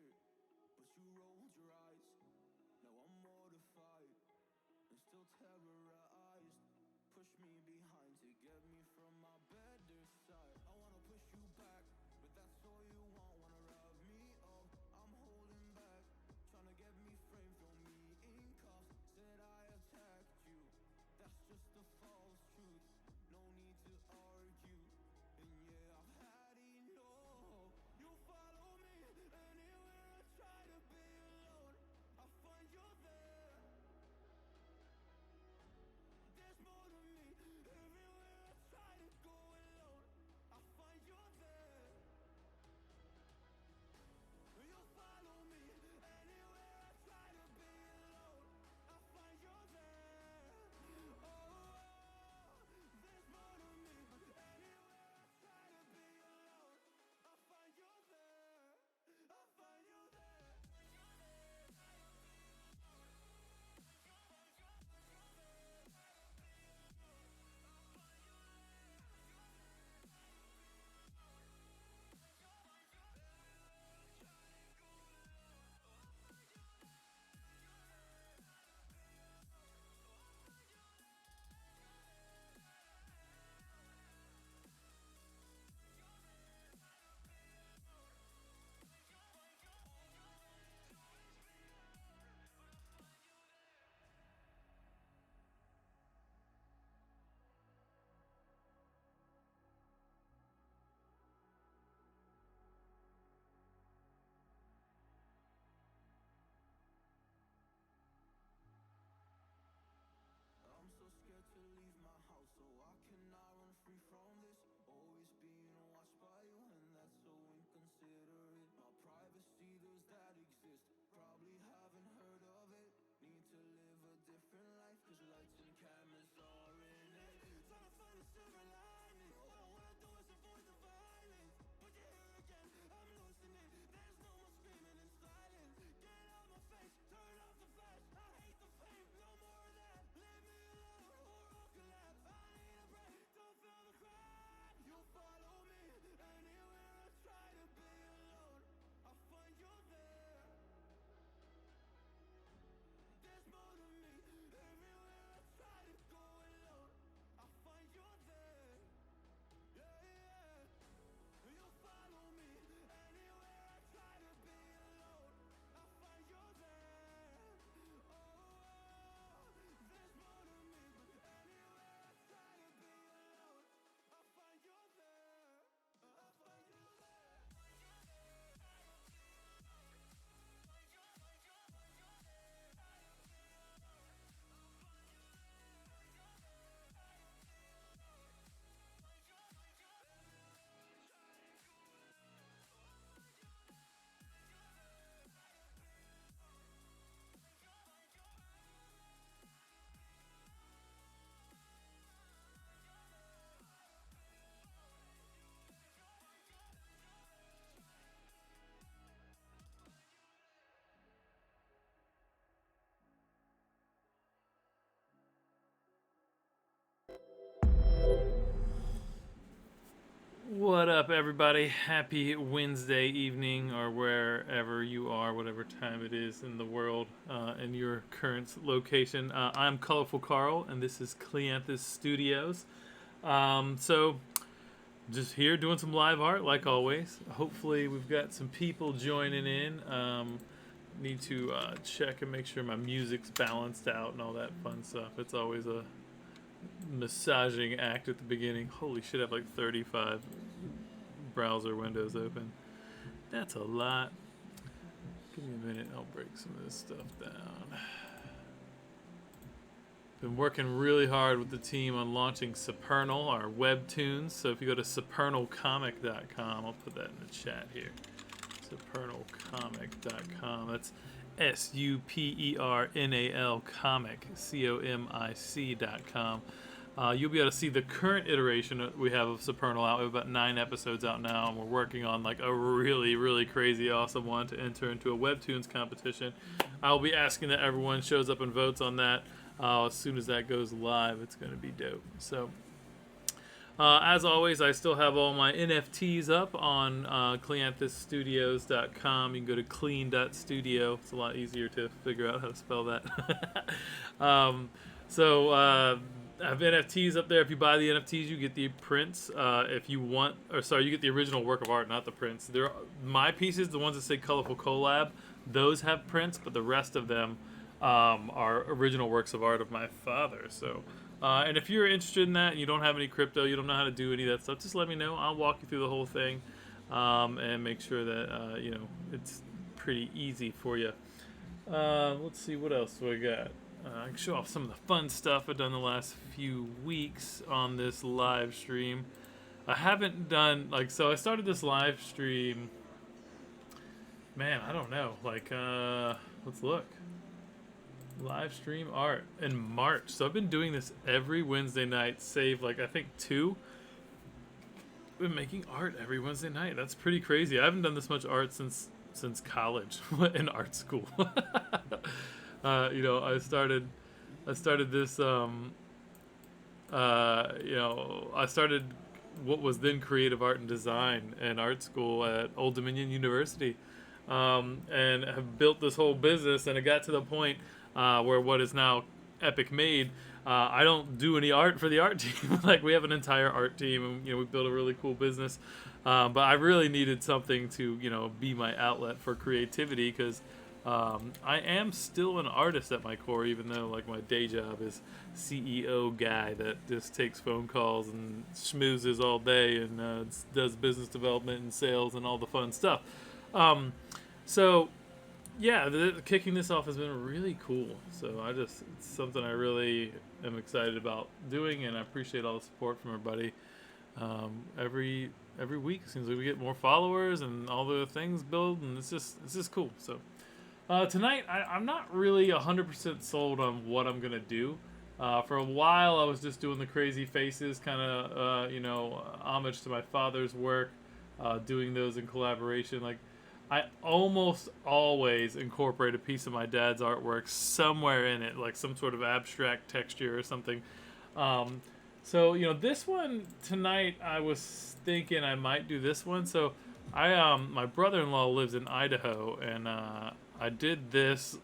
it, but you rolled your eyes. Now I'm mortified and still terrorized. Push me behind to get me from my better side. I wanna push you back, but that's all you want. Wanna wrap me up, I'm holding back. Trying to get me framed, throw me in cuffs. Said I attacked you, that's just a false truth. No need to argue, and yeah, I've had enough. You follow me anywhere I try to be alone. I find you there. There's more to me. Everywhere I try to go alone, I find you there. You follow me anywhere I try to be alone, I find you there. Oh, there's more to me. Anywhere I try to be alone, I find you there. I find you there. I'm so scared to leave my house, so I cannot run free from this. Always being watched by you, and that's so inconsiderate. My privacy, does that exist? Probably haven't heard of it. Need to live a different life, cause lights and cameras are in it. Trying to find a silver lining. All I wanna do is avoid the violence. But you're here again, I'm losing it. There's no more screaming in silence. Get out my face, turn off the flash. I hate the pain, no more of that. Leave me alone or I'll collapse. I need a break, don't feel the crack. You follow me anywhere I try to be alone, I find you there. There's more to me. Everywhere I try to go alone, I find you there. Yeah, yeah. You follow me anywhere I try to be alone, I find you there. Oh, there's more to me. Anywhere I try to be alone, I find you there. I find you there. What up, everybody? Happy Wednesday evening, or wherever you are, whatever time it is in the world, in your current location. I'm Colorful Carl, and this is Cleanthus Studios. So, just here doing some live art, like always. Hopefully, we've got some people joining in. Need to check and make sure my music's balanced out and all that fun stuff. It's always a massaging act at the beginning. Holy shit, I have like 35 browser windows open. That's a lot. Give me a minute, I'll break some of this stuff down. Been working really hard with the team on launching Supernal, our webtoons. So if you go to supernalcomic.com, I'll put that in the chat here. Supernalcomic.com. That's SUPERNAL comic, COMIC.com. You'll be able to see the current iteration we have of Supernal out. We have about 9 episodes out now, and we're working on like a really, really crazy, awesome one to enter into a webtoons competition. I'll be asking that everyone shows up and votes on that as soon as that goes live. It's going to be dope. So As always, I still have all my NFTs up on cleanthusstudios.com. You can go to clean.studio. It's a lot easier to figure out how to spell that. um, so I have NFTs up there. If you buy the NFTs, you get the prints. If you want, or sorry, you get the original work of art, not the prints. They're my pieces, the ones that say Colorful Collab. Those have prints, but the rest of them are original works of art of my father. So. And if you're interested in that and you don't have any crypto, you don't know how to do any of that stuff, just let me know. I'll walk you through the whole thing and make sure that it's pretty easy for you. Let's see what else we got. I can show off some of the fun stuff I've done the last few weeks on this live stream. I haven't done so. I started this live stream. Man, I don't know. Let's look. Live stream art in March. So I've been doing this every Wednesday night, save I think 2. I've been making art every Wednesday night. That's pretty crazy. I haven't done this much art since college in art school. I started this I started what was then creative art and design and art school at Old Dominion University. And have built this whole business, and it got to the point where what is now Epic Made, I don't do any art for the art team. We have an entire art team, and we built a really cool business. But I really needed something to be my outlet for creativity, because I am still an artist at my core, even though my day job is CEO guy that just takes phone calls and schmoozes all day and does business development and sales and all the fun stuff. So yeah, kicking this off has been really cool. So it's something I really am excited about doing, and I appreciate all the support from everybody. Every week it seems like we get more followers and all the things build, and it's just cool. So tonight I'm not really 100% sold on what I'm gonna do. For a while I was just doing the crazy faces, kind of homage to my father's work, doing those in collaboration. I almost always incorporate a piece of my dad's artwork somewhere in it, some sort of abstract texture or something. So this one tonight, I was thinking I might do this one. So my brother-in-law lives in Idaho, and I did this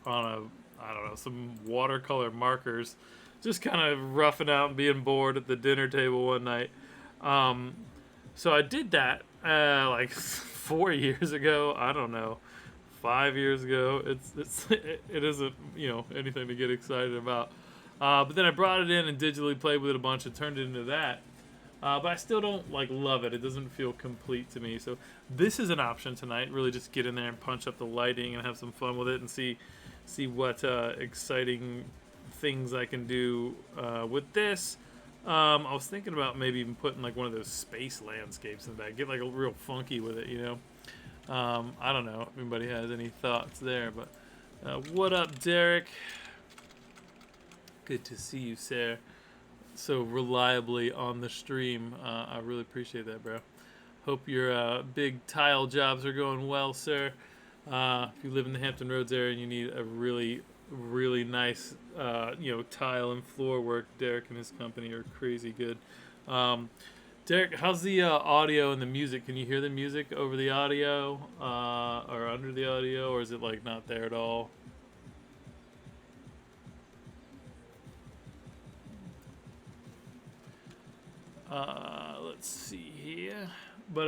on some watercolor markers, just kind of roughing out and being bored at the dinner table one night. So I did that 4 years ago. I don't know, 5 years ago. It isn't anything to get excited about. But then I brought it in and digitally played with it a bunch and turned it into that. But I still don't love it. It doesn't feel complete to me. So this is an option tonight. Really, just get in there and punch up the lighting and have some fun with it and see what exciting things I can do with this. I was thinking about maybe even putting one of those space landscapes in the back. Get a real funky with it, I don't know if anybody has any thoughts there, but what up, Derek? Good to see you, sir. So reliably on the stream. I really appreciate that, bro. Hope your big tile jobs are going well, sir. If you live in the Hampton Roads area and you need a really nice tile and floor work, Derek and his company are crazy good. Derek, how's the audio and the music? Can you hear the music over the audio or under the audio, or is it not there at all? Let's see here. But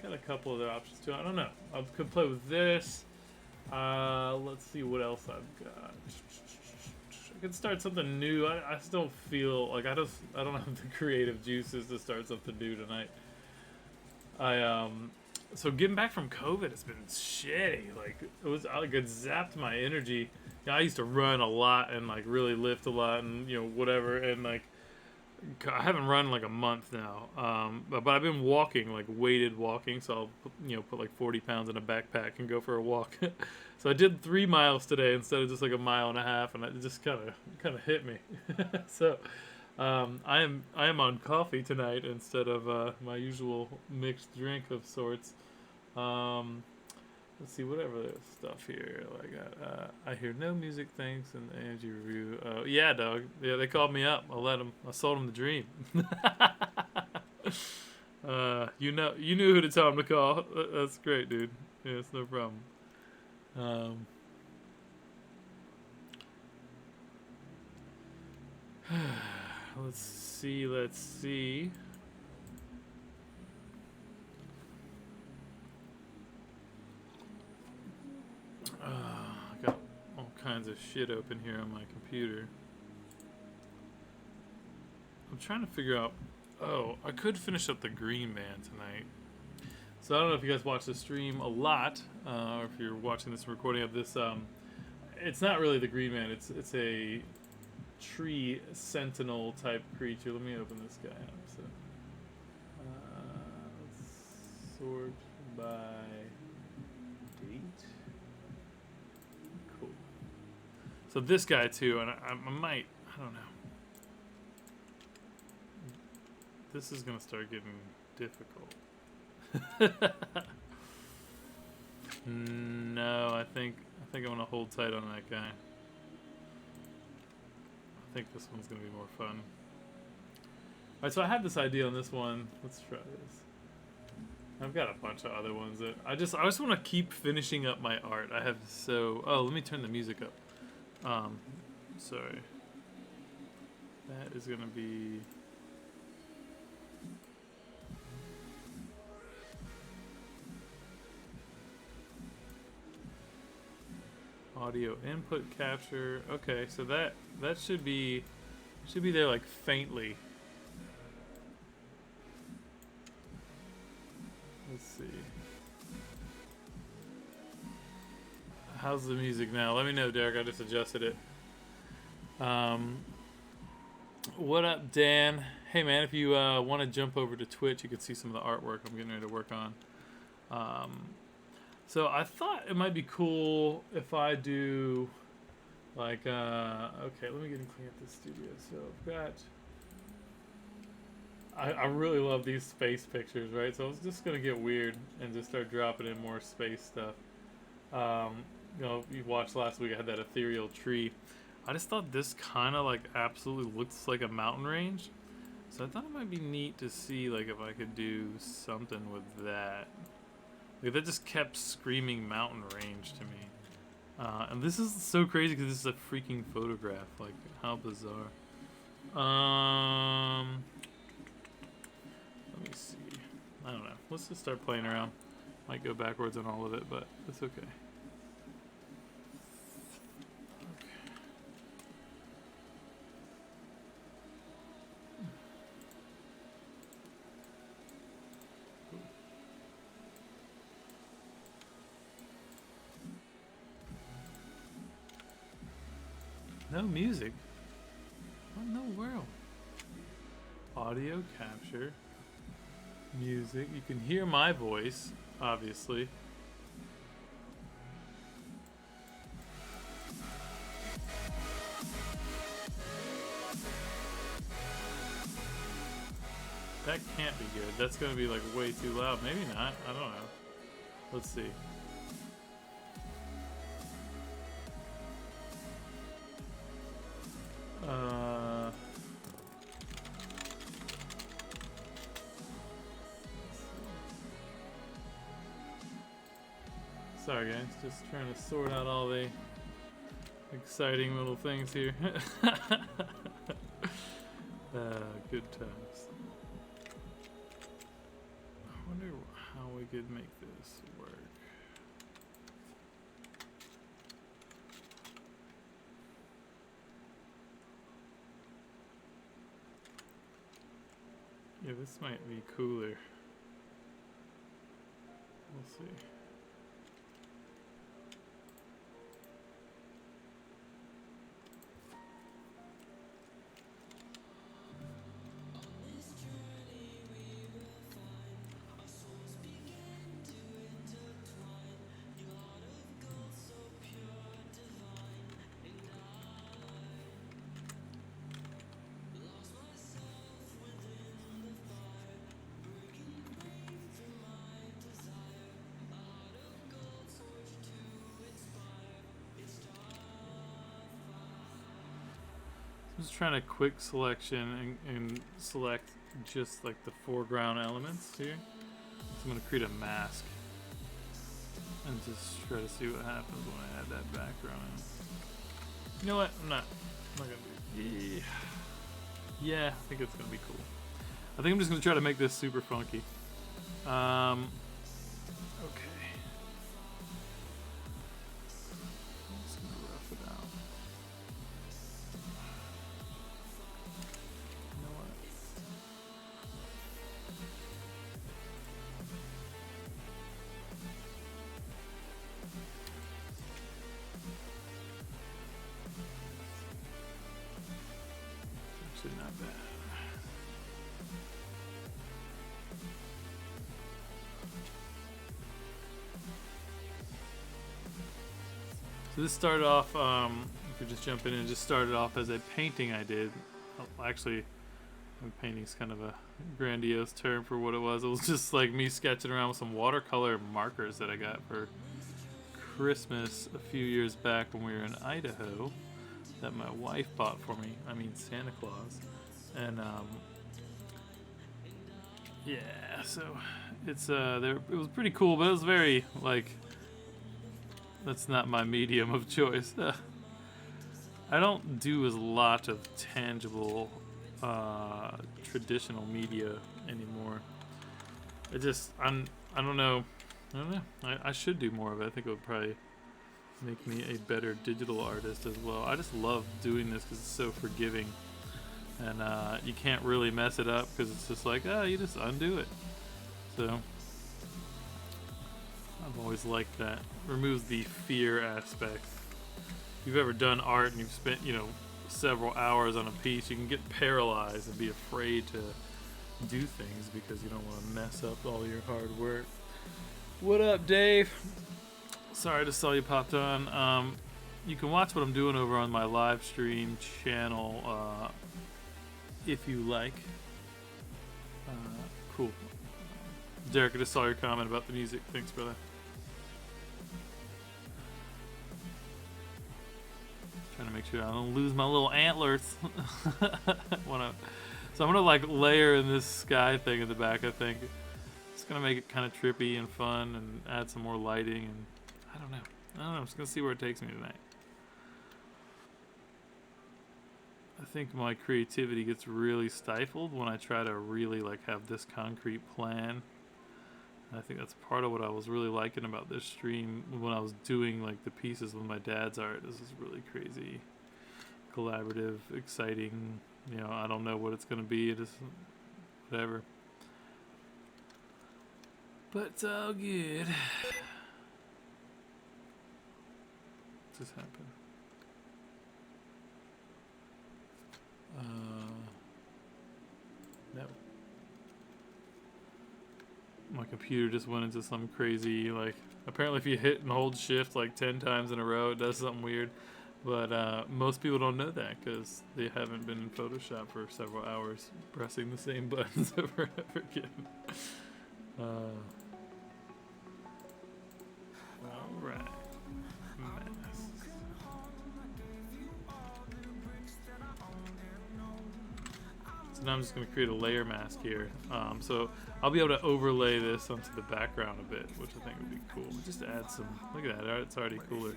got a couple other options too. I don't know. I could play with this. Let's see what else I've got. I could start something new. I still feel I don't have the creative juices to start something new tonight. So getting back from COVID, it's been shitty. It was it zapped my energy. I used to run a lot and really lift a lot and whatever, and I haven't run a month now. But I've been walking, weighted walking, so I'll put 40 pounds in a backpack and go for a walk. So I did 3 miles today instead of just a mile and a half, and it just kind of hit me. So I am on coffee tonight instead of my usual mixed drink of sorts. let's see, whatever stuff here. Like, I hear no music, thanks, and the energy review. Yeah, dog. Yeah, they called me up. I sold them the dream. You knew who to tell them to call. That's great, dude. Yeah, it's no problem. Um, let's see. I got all kinds of shit open here on my computer. I'm trying to figure out. Oh, I could finish up the Green Man tonight. So I don't know if you guys watch the stream a lot, or if you're watching this recording of this. It's not really the Green Man. It's a tree sentinel type creature. Let me open this guy up. So, let's sort by date. Cool. So this guy too, and I might. I don't know. This is gonna start getting difficult. No, I think I'm gonna hold tight on that guy. I think this one's gonna be more fun. Alright, so I had this idea on this one. Let's try this. I've got a bunch of other ones that I just want to keep finishing up my art. I have let me turn the music up. Sorry. That is gonna be. Audio input capture. Okay, so that should be there like faintly. Let's see. How's the music now? Let me know, Derek. I just adjusted it. What up, Dan? Hey, man, if you want to jump over to Twitch, you can see some of the artwork I'm getting ready to work on. So I thought it might be cool if I do, like, okay, let me get and clean up the studio. So I've got, I really love these space pictures, right? So I was just gonna get weird and just start dropping in more space stuff. You watched last week, I had that ethereal tree. I just thought this kind of like absolutely looks like a mountain range. So I thought it might be neat to see like if I could do something with that. Like, that just kept screaming mountain range to me. And this is so crazy because this is a freaking photograph. Like, how bizarre. Let me see. I don't know. Let's just start playing around. Might go backwards on all of it, but it's okay. No music? What in the world? Audio capture. Music. You can hear my voice, obviously. That can't be good. That's gonna be like way too loud. Maybe not. I don't know. Let's see. Sorry guys, just trying to sort out all the exciting little things here. Good times. I wonder how we could make this work. Yeah, this might be cooler. We'll see. I'm just trying to quick selection and select just like the foreground elements here. So I'm gonna create a mask and just try to see what happens when I add that background in. You know what? I'm not gonna do it. Yeah, I think it's gonna be cool. I think I'm just gonna try to make this super funky. Okay. I'm just gonna rough it out. You know what? It's actually not bad. So this started off, if we just jump in, it just started off as a painting I did. Well, actually, painting's kind of a grandiose term for what it was. It was just like me sketching around with some watercolor markers that I got for Christmas a few years back when we were in Idaho that my wife bought for me. I mean, Santa Claus. And, yeah, so it's, it was pretty cool, but it was very, like, that's not my medium of choice. I don't do a lot of tangible, traditional media anymore. I don't know. I should do more of it. I think it would probably make me a better digital artist as well. I just love doing this because it's so forgiving. And you can't really mess it up because it's just like, you just undo it. So I've always liked that. Removes the fear aspect. If you've ever done art and you've spent, several hours on a piece, you can get paralyzed and be afraid to do things because you don't want to mess up all your hard work. What up, Dave? Sorry, I just saw you popped on. You can watch what I'm doing over on my live stream channel if you like. Cool. Derek, I just saw your comment about the music. Thanks, brother. Trying to make sure I don't lose my little antlers. So I'm gonna like layer in this sky thing in the back. I think it's gonna make it kind of trippy and fun, and add some more lighting. And I don't know. I'm just gonna see where it takes me tonight. I think my creativity gets really stifled when I try to really like have this concrete plan. I think that's part of what I was really liking about this stream when I was doing like the pieces with my dad's art. This is really crazy, collaborative, exciting. I don't know what it's gonna be. It is whatever, but it's all good. What's this happen? No. My computer just went into some crazy, like, apparently if you hit and hold shift like 10 times in a row, it does something weird. But most people don't know that because they haven't been in Photoshop for several hours pressing the same buttons over and over again. Alright. So now I'm just going to create a layer mask here. So I'll be able to overlay this onto the background a bit, which I think would be cool. Just to add some, look at that, it's already cooler.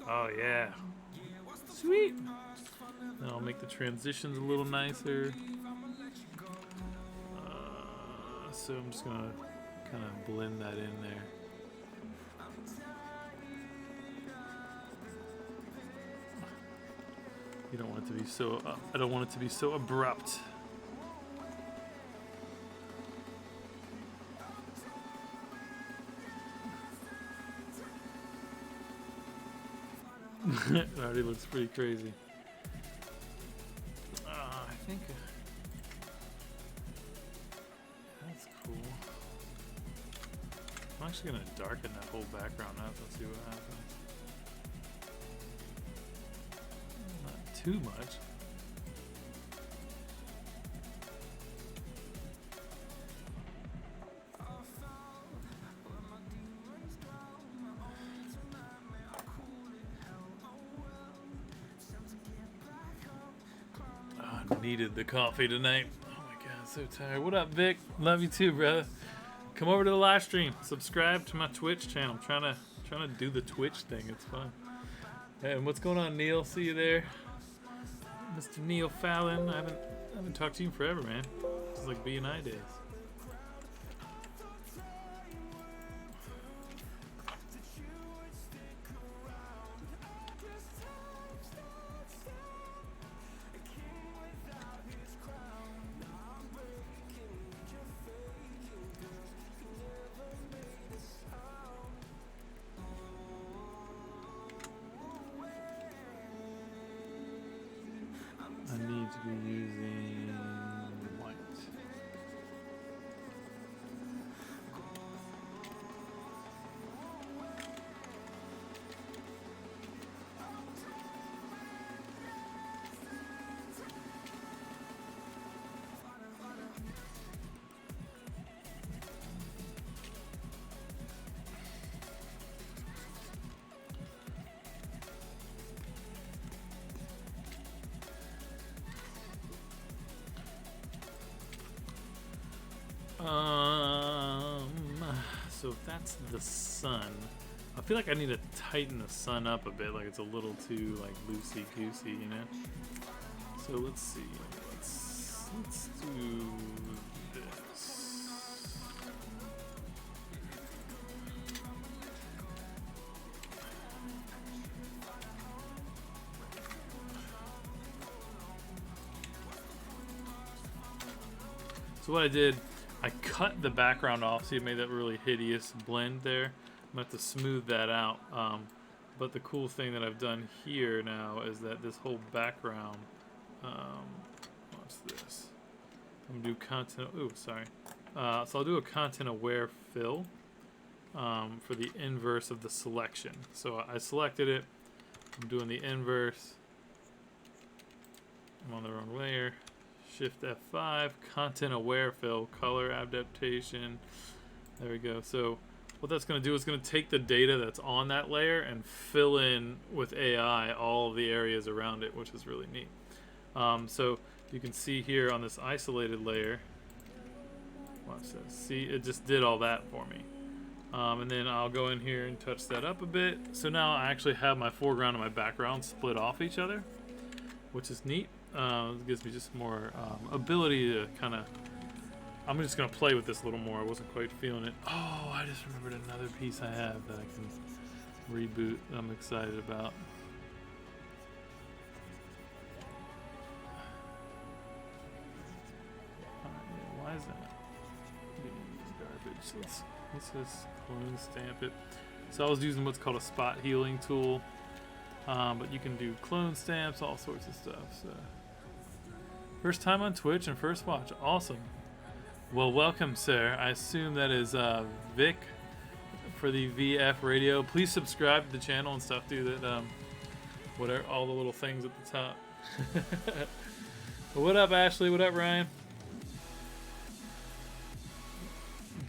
Oh yeah. Sweet. Then I'll make the transitions a little nicer. So I'm just going to kind of blend that in there. You don't want it to be so, I don't want it to be so abrupt. It already looks pretty crazy. I think that's cool. I'm actually going to darken that whole background up and see what happens. Too much. needed the coffee tonight. Oh my god, so tired. What up, Vic? Love you too, brother. Come over to the live stream. Subscribe to my Twitch channel. I'm trying to do the Twitch thing. It's fun. And what's going on, Neil? See you there, Mr. Neil Fallon. I haven't talked to you in forever, man. It's like B&I days. I need to be using white. So if that's the sun, I feel like I need to tighten the sun up a bit, like it's a little too like loosey-goosey, you know? So let's see, let's do this. So what I did, I cut the background off, so it made that really hideous blend there. I'm gonna have to smooth that out. But the cool thing that I've done here now is that this whole background, what's this? I'm gonna do content, ooh, sorry. So I'll do a content aware fill for the inverse of the selection. So I selected it, I'm doing the inverse. I'm on the wrong layer. Shift F5, content aware fill, color adaptation. There we go. So what that's going to do is going to take the data that's on that layer and fill in with AI all of the areas around it, which is really neat. So you can see here on this isolated layer, watch this. See, it just did all that for me. And then I'll go in here and touch that up a bit. So now I actually have my foreground and my background split off each other, which is neat. It gives me just more ability to kind of. I'm just gonna play with this a little more. I wasn't quite feeling it. Oh, I just remembered another piece I have that I can reboot. That I'm excited about. Yeah, why is that being garbage? Let's just clone stamp it. So I was using what's called a spot healing tool, but you can do clone stamps, all sorts of stuff. So. First time on Twitch and first watch. Awesome. Well, welcome, sir. I assume that is Vic for the VF Radio. Please subscribe to the channel and stuff. Do that. Whatever, all the little things at the top. What up, Ashley? What up, Ryan?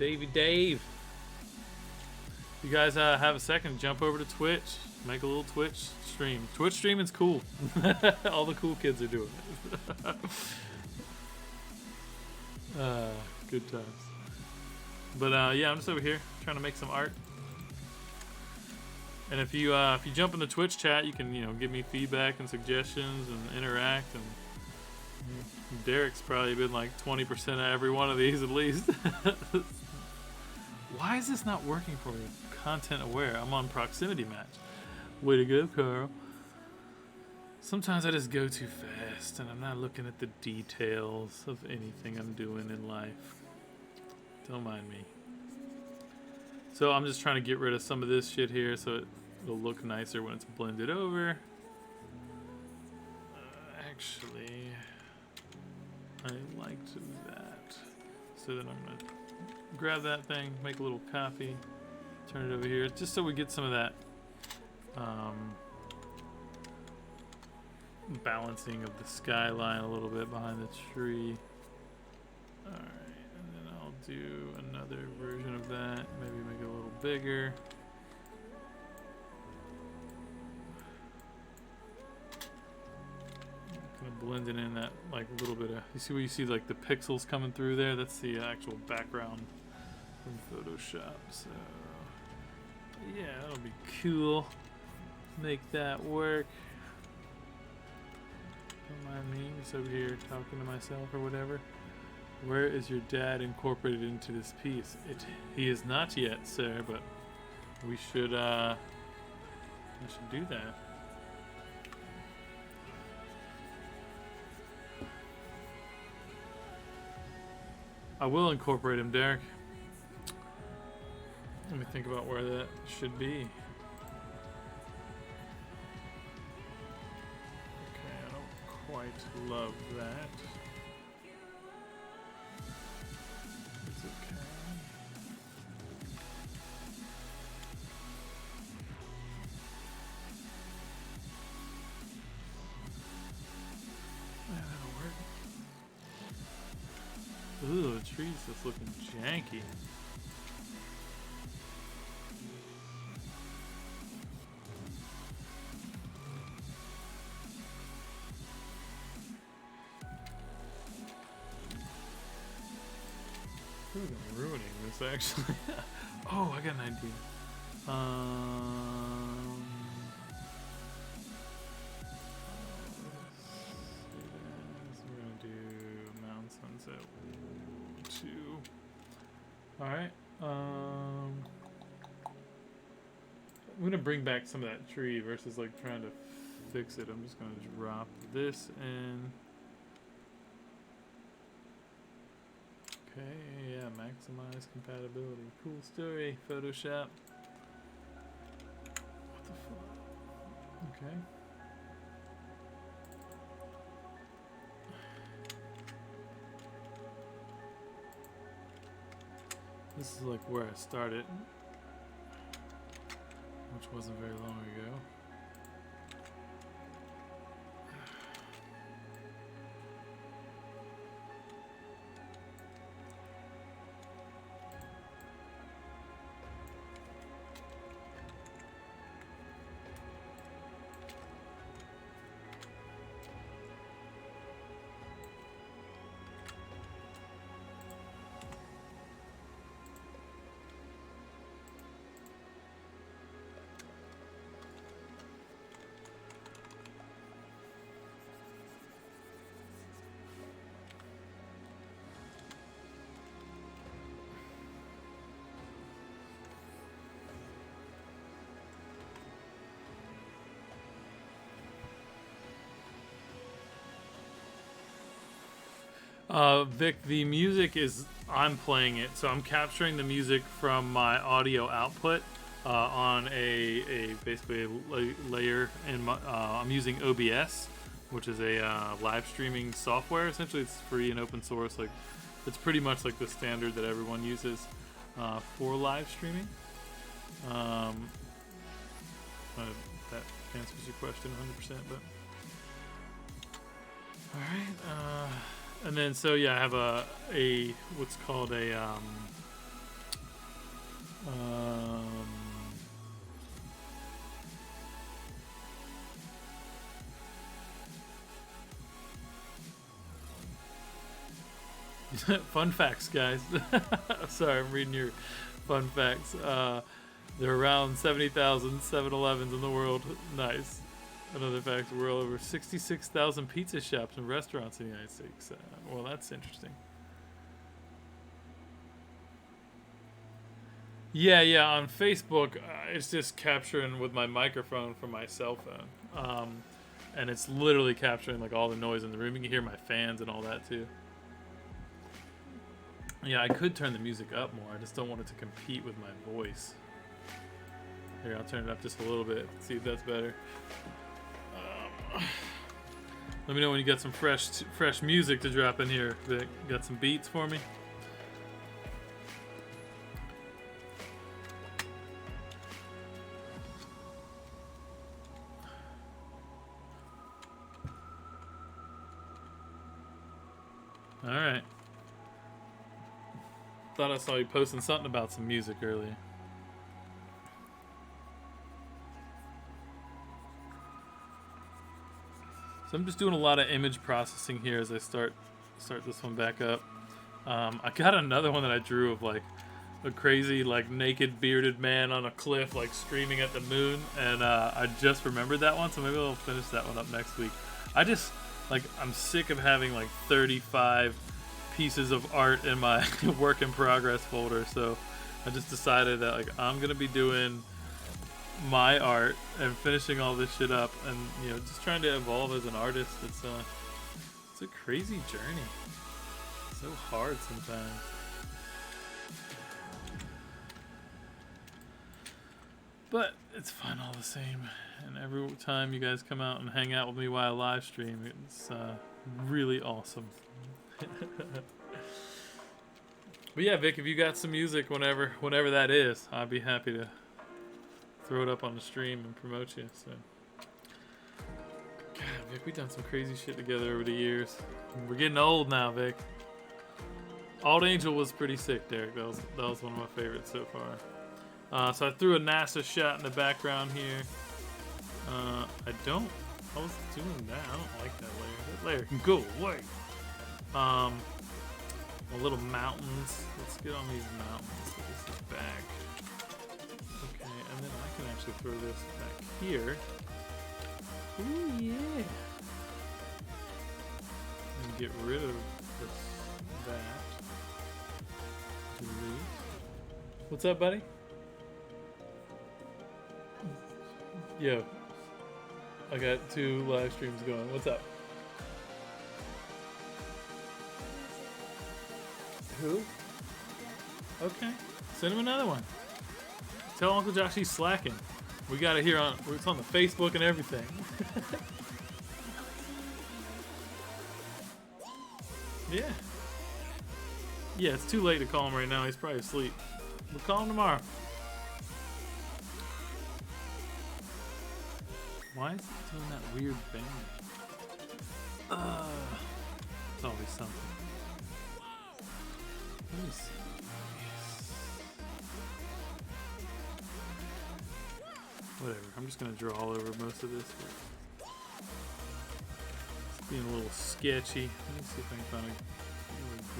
Davey Dave. You guys have a second, jump over to Twitch. Make a little Twitch stream. Twitch streaming's cool. All the cool kids are doing it. Good times. But yeah, I'm just over here trying to make some art. And if you jump in the Twitch chat, you can give me feedback and suggestions and interact. And Derek's probably been like 20% of every one of these at least. Why is this not working for me? Content aware. I'm on proximity match. Way to go, Carl. Sometimes I just go too fast and I'm not looking at the details of anything I'm doing in life. Don't mind me. So I'm just trying to get rid of some of this shit here so it'll look nicer when it's blended over. Actually, I like to do that. So then I'm going to grab that thing, make a little copy, turn it over here, just so we get some of that balancing of the skyline a little bit behind the tree. Alright, and then I'll do another version of that, maybe make it a little bigger. Kind of blending in that like little bit of. You see where you see like the pixels coming through there? That's the actual background from Photoshop. So yeah, that'll be cool. Make that work. Don't mind me, just over here talking to myself or whatever. Where is your dad incorporated into this piece? He is not yet, sir, but we should do that. I will incorporate him, Derek. Let me think about where that should be. Okay, I don't quite love that. It's okay. Yeah, that'll work. Ooh, the tree's just looking janky. I'm ruining this actually. Oh, I got an idea. We're gonna do Mountain Sunset 2. Alright. I'm gonna bring back some of that tree versus like trying to fix it. I'm just gonna drop this in. Okay, yeah, maximize compatibility. Cool story, Photoshop. What the fuck? Okay. This is like where I started, which wasn't very long ago. Vic, the music is, I'm playing it, so I'm capturing the music from my audio output on a basically a layer, and I'm using OBS, which is a live streaming software. Essentially, it's free and open source. Like, it's pretty much like the standard that everyone uses for live streaming. That answers your question 100%. But all right. And then, so yeah, I have a what's called a fun facts, guys. Sorry, I'm reading your fun facts. There are around 70,000 7-Elevens in the world. Nice. Another fact, we're over 66,000 pizza shops and restaurants in the United States. Well, that's interesting. Yeah, on Facebook, it's just capturing with my microphone from my cell phone. And it's literally capturing like all the noise in the room. You can hear my fans and all that too. Yeah, I could turn the music up more. I just don't want it to compete with my voice. Here, I'll turn it up just a little bit. See if that's better. Let me know when you got some fresh music to drop in here. Vic, got some beats for me? All right. Thought I saw you posting something about some music earlier. So I'm just doing a lot of image processing here as I start this one back up. I got another one that I drew of like a crazy like naked bearded man on a cliff like screaming at the moon, and I just remembered that one, so maybe I'll finish that one up next week. I'm sick of having like 35 pieces of art in my work in progress folder, so I just decided that like I'm gonna be doing my art and finishing all this shit up, and just trying to evolve as an artist. It's a crazy journey. It's so hard sometimes. But it's fun all the same. And every time you guys come out and hang out with me while I live stream, it's really awesome. But yeah, Vic, if you got some music whenever that is, I'd be happy to throw it up on the stream and promote you. So, God, Vic, we've done some crazy shit together over the years. We're getting old now, Vic. Old Angel was pretty sick, Derek. That was one of my favorites so far. So I threw a NASA shot in the background here. I was doing that. I don't like that layer. That layer can go away. A little mountains. Let's get on these mountains. So this is back. Okay, and then I can actually throw this back here. Ooh, yeah. And get rid of that. Delete. What's up, buddy? Yo, I got 2 live streams going. What's up? Who? Okay, send him another one. Tell Uncle Josh he's slacking. We got it here it's on the Facebook and everything. Yeah. Yeah, it's too late to call him right now. He's probably asleep. We'll call him tomorrow. Why is it doing that weird bang? It's always something. Let me see. Yes. Whatever. I'm just gonna draw all over most of this. It's being a little sketchy. Let me see if I can find a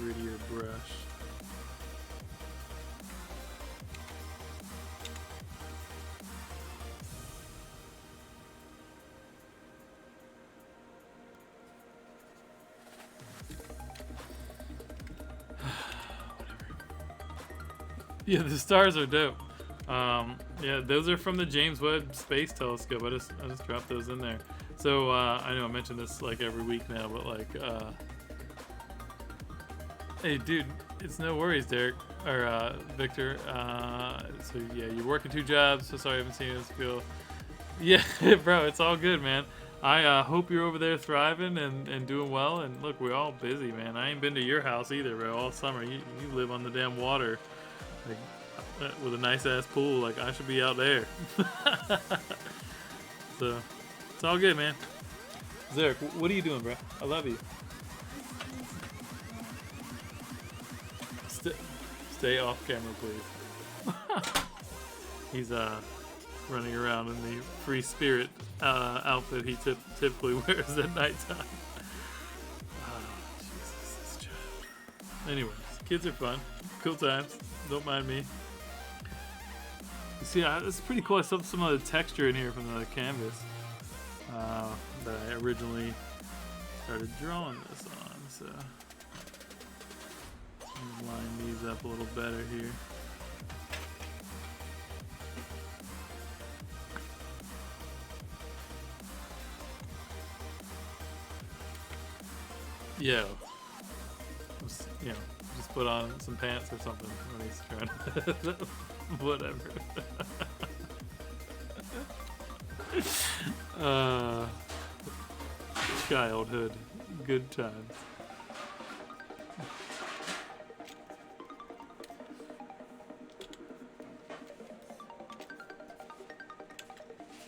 grittier brush. Yeah, the stars are dope. Yeah, those are from the James Webb Space Telescope. I just dropped those in there. So I know I mention this like every week now, but like, hey, dude, it's no worries, Derek or Victor. So yeah, you're working 2 jobs. So sorry I haven't seen you. Feel, yeah, bro, it's all good, man. I hope you're over there thriving and doing well. And look, we're all busy, man. I ain't been to your house either, bro. All summer, you live on the damn water. Like, with a nice ass pool, like I should be out there. So it's all good, man. Zarek, what are you doing, bro? I love you. Stay off camera, please. He's running around in the free spirit outfit he typically wears at nighttime. Jesus, this child. Anyways, kids are fun, cool times. Don't mind me. You see, it's pretty cool. I still have some of the texture in here from the canvas that I originally started drawing this on. So, line these up a little better here. Yo, just put on some pants or something when he's trying to whatever. Childhood, good times.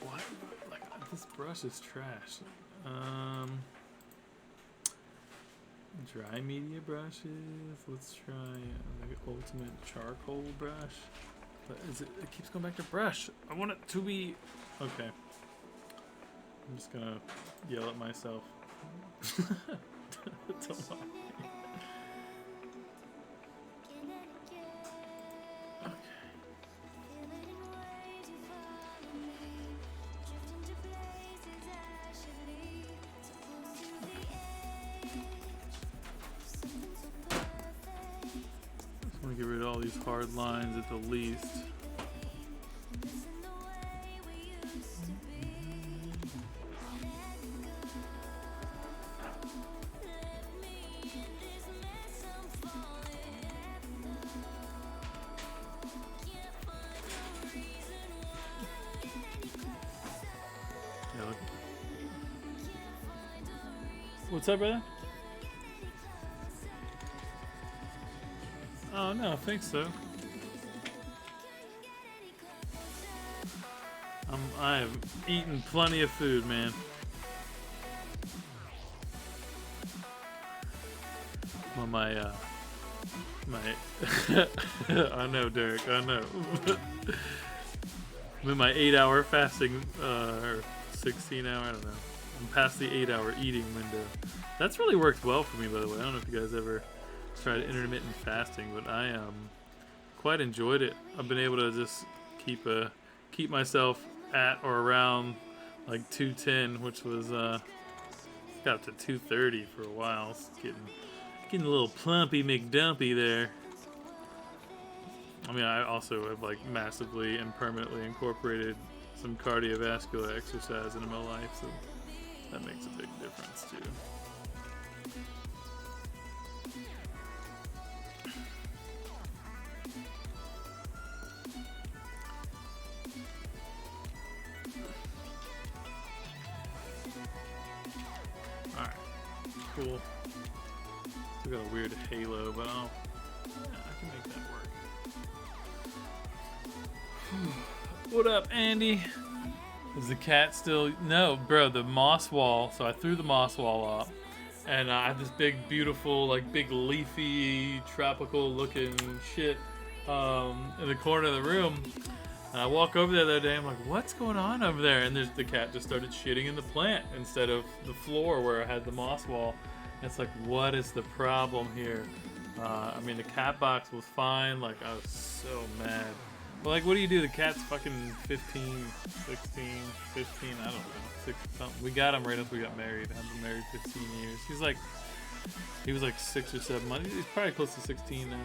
What? Like, this brush is trash. Dry media brushes. Let's try like ultimate charcoal brush. But it keeps going back to brush. I want it to be okay. I'm just gonna yell at myself. Don't mind me. I'm gonna get rid of all these hard lines at the least. Yeah, look. What's up, brother? Oh, no, I think so. I have eaten plenty of food, man. Well, my I know, Derek, I know. I'm in my 8-hour fasting, or 16-hour, I don't know. I'm past the 8-hour eating window. That's really worked well for me, by the way. I don't know if you guys ever tried intermittent fasting, but I quite enjoyed it. I've been able to just keep myself at or around like 210, which was got up to 230 for a while. It's getting a little plumpy McDumpy there. I mean, I also have like massively and permanently incorporated some cardiovascular exercise into my life, so that makes a big difference too. Alright, cool. Still got a weird halo, but I can make that work. What up, Andy? Is the cat still... No, bro, the moss wall. So I threw the moss wall up, and I have this big, beautiful, like, big leafy, tropical-looking shit in the corner of the room. And I walk over there the other day, I'm like, what's going on over there? And the cat just started shitting in the plant instead of the floor where I had the moss wall. And it's like, what is the problem here? I mean, the cat box was fine. Like, I was so mad. But, like, what do you do? The cat's fucking 15, 16, 15, I don't know, 6 something. We got him right after we got married. I've been married 15 years. He was like 6 or 7 months. He's probably close to 16 now.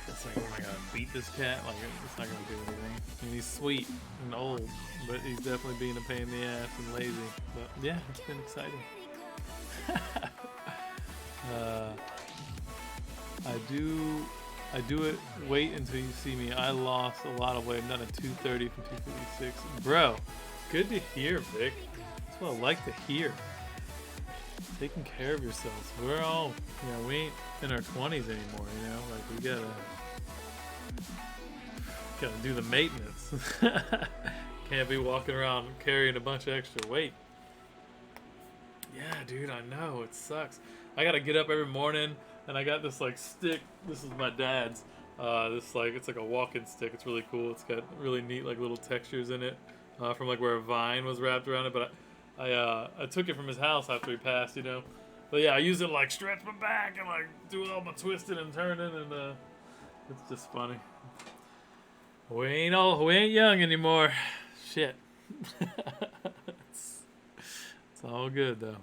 It's like, oh my god, beat this cat? Like, it's not gonna do anything. I mean, he's sweet and old, but he's definitely being a pain in the ass and lazy. But yeah, it's been exciting. I do it. Wait until you see me. I lost a lot of weight. I'm down to 230 from 256. Bro, good to hear, Vic. That's what I like to hear. Taking care of yourselves. We're all, we ain't in our 20s anymore, Like, we gotta do the maintenance. Can't be walking around carrying a bunch of extra weight. Yeah, dude, I know. It sucks. I gotta get up every morning, and I got this, like, stick. This is my dad's. It's like a walking stick. It's really cool. It's got really neat, like, little textures in it from, like, where a vine was wrapped around it. But I took it from his house after he passed, But, yeah, I use it to, like, stretch my back and, like, do all my twisting and turning, and it's just funny. We ain't young anymore. Shit. It's all good, though.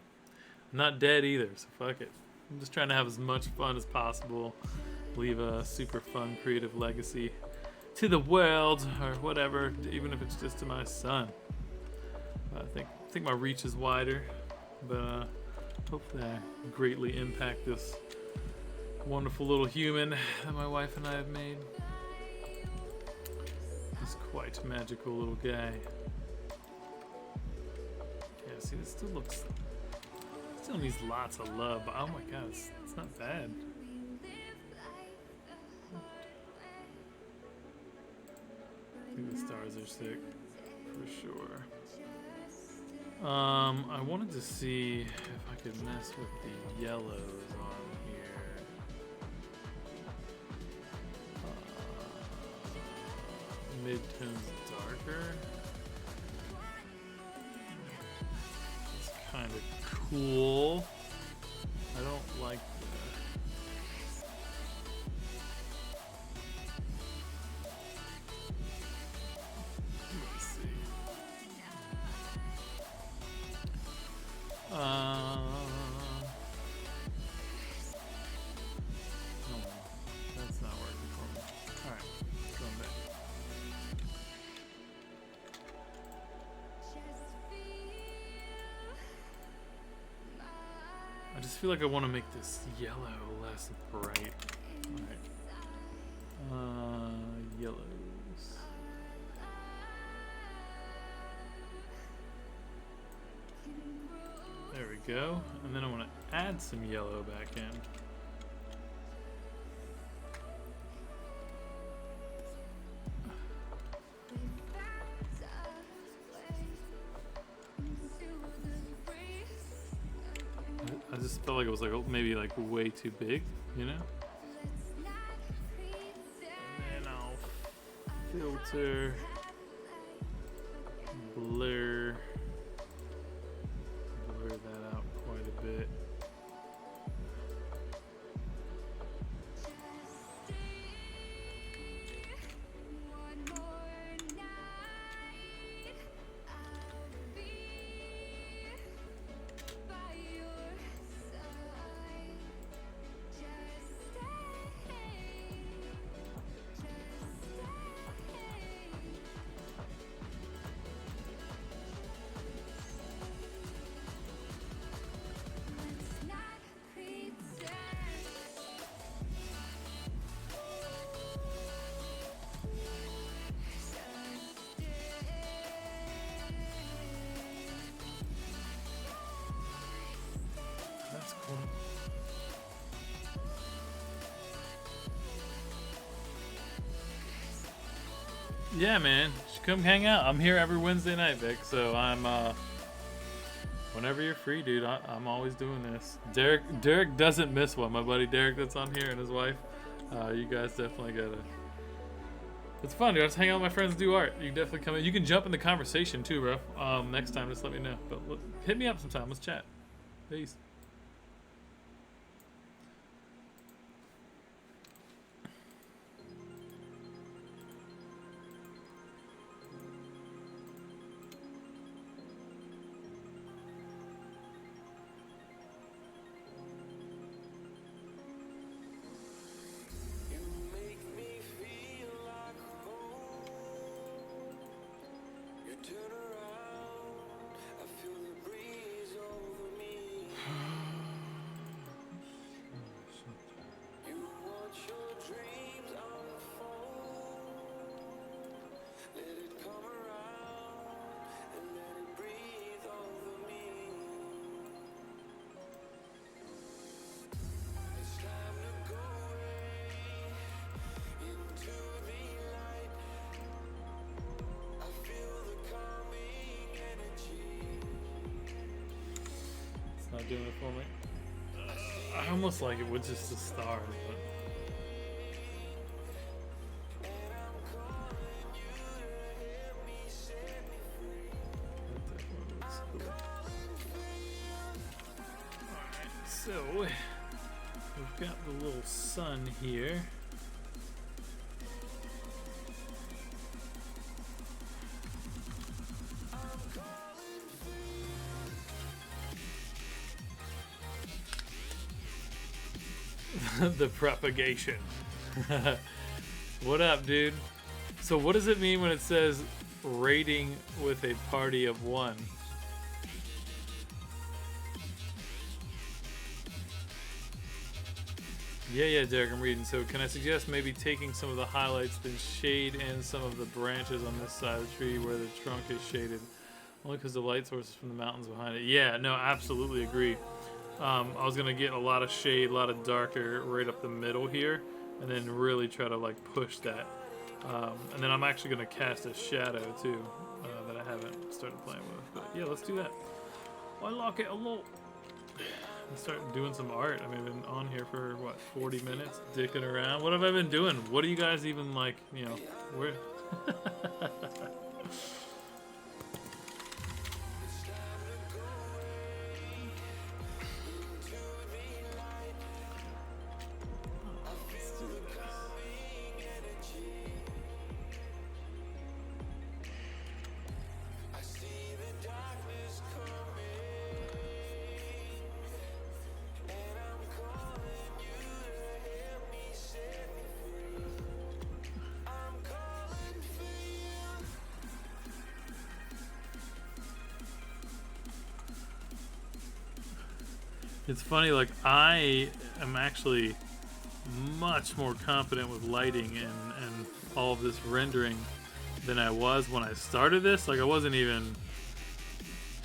I'm not dead either, so fuck it. I'm just trying to have as much fun as possible. Leave a super fun, creative legacy to the world, or whatever, even if it's just to my son. I think my reach is wider, but hopefully I greatly impact this wonderful little human that my wife and I have made. He's quite magical little guy. Yeah, see, this still needs lots of love, but oh my god, it's not bad. I think the stars are sick, for sure. I wanted to see if I could mess with the yellows on here. Mid-tones darker. Let's kind of cool. I don't like that. Let's see. Oh, that's not working for me. Alright, going back. I just feel like I want to make this yellow less bright. Alright. Yellows. There we go. And then I want to add some yellow back in. I just felt like it was like maybe like way too big, you know? And then I'll filter, blur that out quite a bit. That's cool. Yeah, man. You should come hang out. I'm here every Wednesday night, Vic. So I'm whenever you're free, dude. I'm always doing this. Derek doesn't miss one. My buddy Derek that's on here and his wife. You guys definitely gotta. It's fun, dude. I just hang out with my friends and do art. You can definitely come in. You can jump in the conversation too, bro. Next time, just let me know. But hit me up sometime. Let's chat. Peace. Not doing it for me. I almost like it with just the stars, but that definitely looks cool. Alright, so we've got the little sun here. The propagation. What up, dude? So what does it mean when it says rating with a party of one? Yeah, Derek, I'm reading. So can I suggest maybe taking some of the highlights, then shade in some of the branches on this side of the tree where the trunk is shaded? Only because the light source is from the mountains behind it. Yeah, no, absolutely agree. I was going to get a lot of shade, a lot of darker right up the middle here, and then really try to like push that. And then I'm actually going to cast a shadow too that I haven't started playing with. But yeah, let's do that. I like it a lot. And start doing some art. I mean, I've been on here for what, 40 minutes, dicking around. What have I been doing? What do you guys even like, you know, where? It's funny, like, I am actually much more confident with lighting and all of this rendering than I was when I started this. Like, I wasn't even,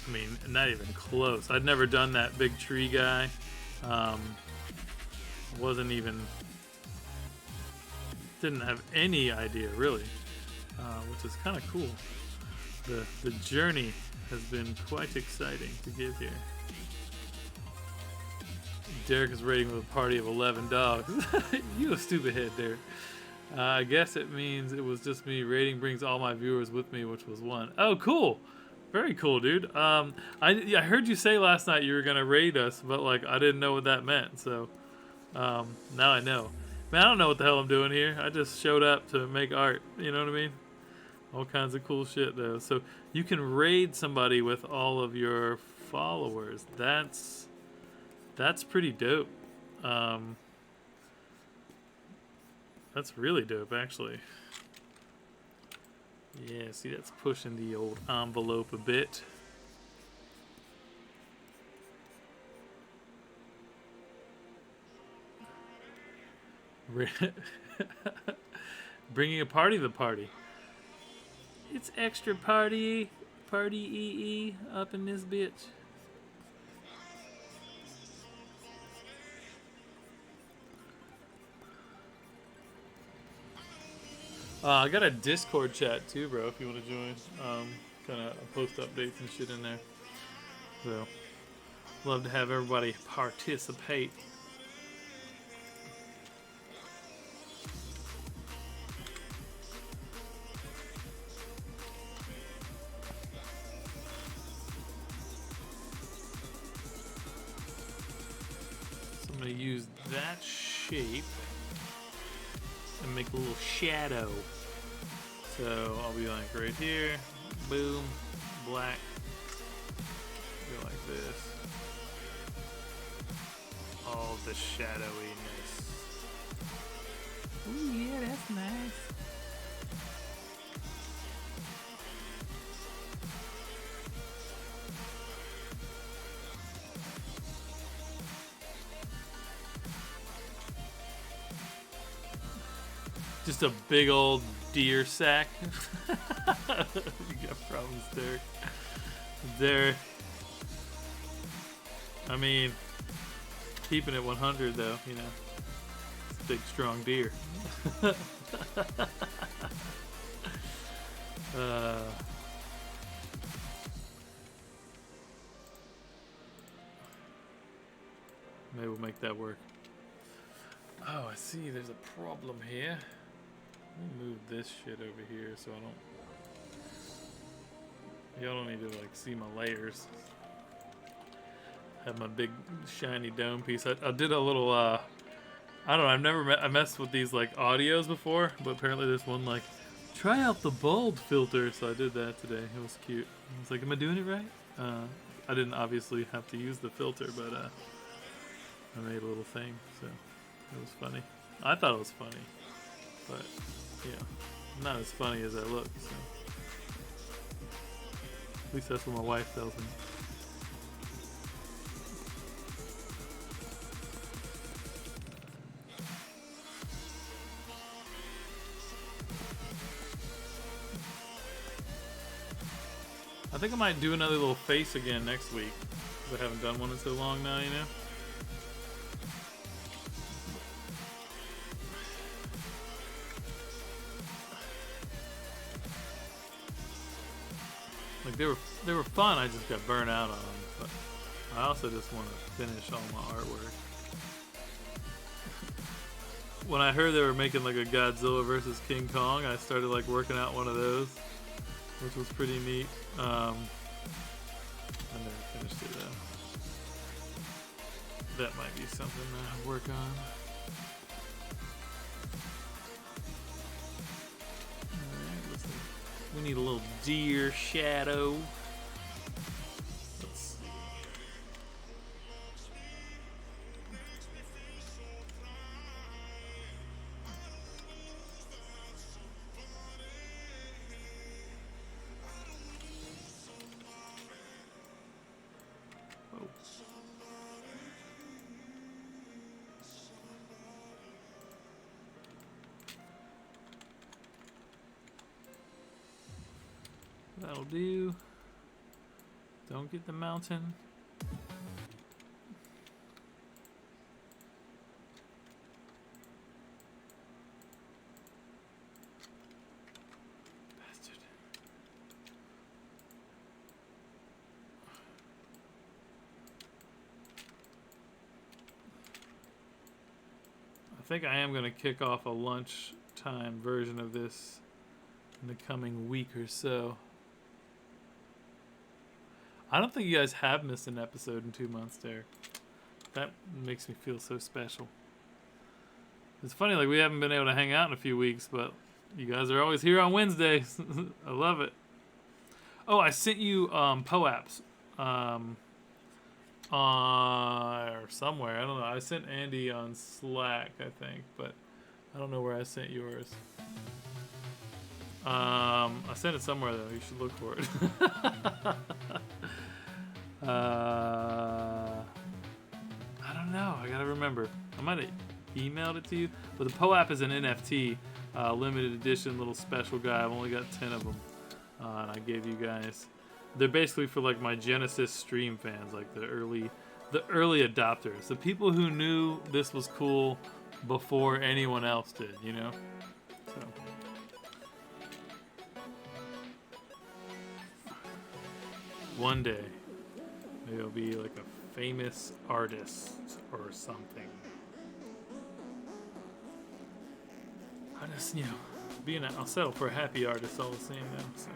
I mean, not even close. I'd never done that big tree guy. Wasn't even, didn't have any idea, really, which is kind of cool. The journey has been quite exciting to get here. Derek is raiding with a party of 11 dogs. You a stupid head, Derek. I guess it means it was just me. Raiding brings all my viewers with me, which was one. Oh, cool. Very cool, dude. I heard you say last night you were going to raid us, but like I didn't know what that meant. So now I know. Man, I don't know what the hell I'm doing here. I just showed up to make art. You know what I mean? All kinds of cool shit, though. So you can raid somebody with all of your followers. That's pretty dope. That's really dope, actually. Yeah, see, that's pushing the old envelope a bit. Bringing a party to the party. It's extra party EE up in this bitch. I got a Discord chat too, bro, if you want to join. Kind of post updates and shit in there. So, love to have everybody participate. So I'm going to use that shape and make a little shadow. So I'll be like right here, boom, black, go like this. All the shadowiness. Ooh, yeah, that's nice. Just a big old deer sack. You got problems there. There. I mean, keeping it 100 though, you know. It's a big, strong deer. Maybe we'll make that work. Oh, I see. There's a problem here. Let me move this shit over here so I don't. Y'all don't need to like see my layers. Have my big shiny dome piece. I did a little. I don't know. I messed with these like audios before, but apparently there's one like try out the bald filter. So I did that today. It was cute. I was like, am I doing it right? I didn't obviously have to use the filter, but I made a little thing, so it was funny. I thought it was funny, but yeah, not as funny as I look. So at least that's what my wife tells me. I think I might do another little face again next week, because I haven't done one in so long now, you know? Like they were fun, I just got burnt out on them, but I also just want to finish all my artwork. When I heard they were making like a Godzilla versus King Kong, I started like working out one of those, which was pretty neat. I never finished it though. That might be something to work on. Alright, listen. We need a little deer shadow. Let's see. Oh. That'll do. Don't get the mountain. Bastard. I think I am going to kick off a lunchtime version of this in the coming week or so. I don't think you guys have missed an episode in 2 months, Derek. That makes me feel so special. It's funny, like we haven't been able to hang out in a few weeks, but you guys are always here on Wednesdays. I love it. Oh, I sent you POAPs or somewhere. I don't know. I sent Andy on Slack, I think, but I don't know where I sent yours. I sent it somewhere though. You should look for it. I don't know. I gotta remember. I might have emailed it to you. But the POAP is an NFT, limited edition little special guy. I've only got 10 of them, and I gave you guys. They're basically for like my Genesis stream fans, like the early adopters, the people who knew this was cool before anyone else did. You know. So. One day, maybe I'll be like a famous artist or something. I just, I'll settle for a happy artist all the same now. So.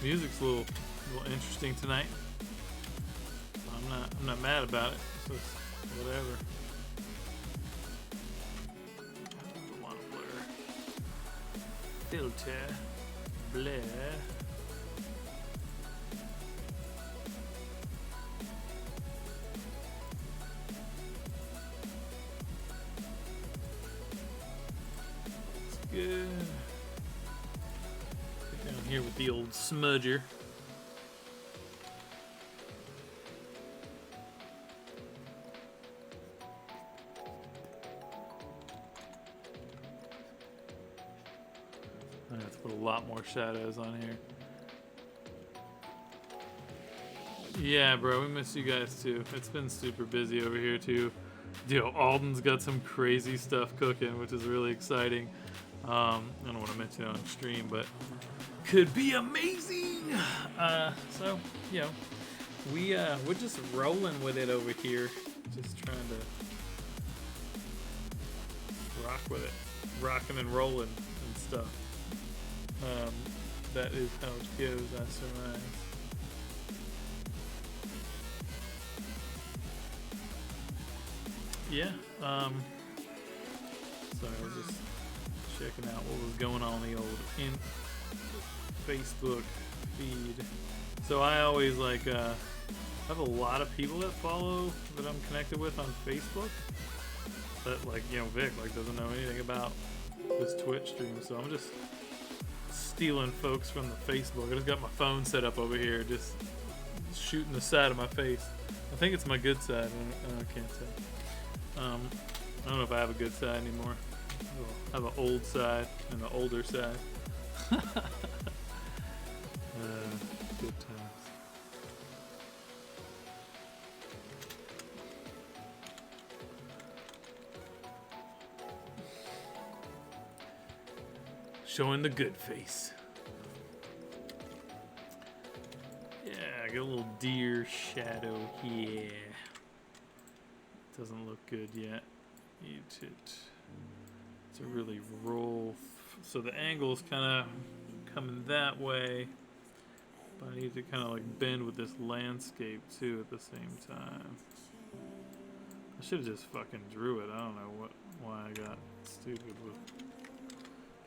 Music's a little interesting tonight. I'm not mad about it. So it's whatever. I want to blur. Filter. Blur. It's good. Here with the old smudger. I have to put a lot more shadows on here. Yeah, bro, we miss you guys too. It's been super busy over here too. Alden's got some crazy stuff cooking, which is really exciting. I don't want to mention it on stream, but could be amazing. So we're just rolling with it over here, just trying to rock with it, rocking and rolling and stuff. That is how it goes, I surmise. Yeah. Sorry, I was just checking out what was going on in the old Facebook feed. So I always have a lot of people that follow that I'm connected with on Facebook. That Vic doesn't know anything about this Twitch stream. So I'm just stealing folks from the Facebook. I just got my phone set up over here, just shooting the side of my face. I think it's my good side. I can't tell. I don't know if I have a good side anymore. I have an old side and an older side. Good times. Showing the good face. Yeah, I got a little deer shadow here. Doesn't look good yet. Need it to really roll. So the angle is kind of coming that way, but I need to kind of bend with this landscape too at the same time. I should have just fucking drew it. I don't know why I got stupid with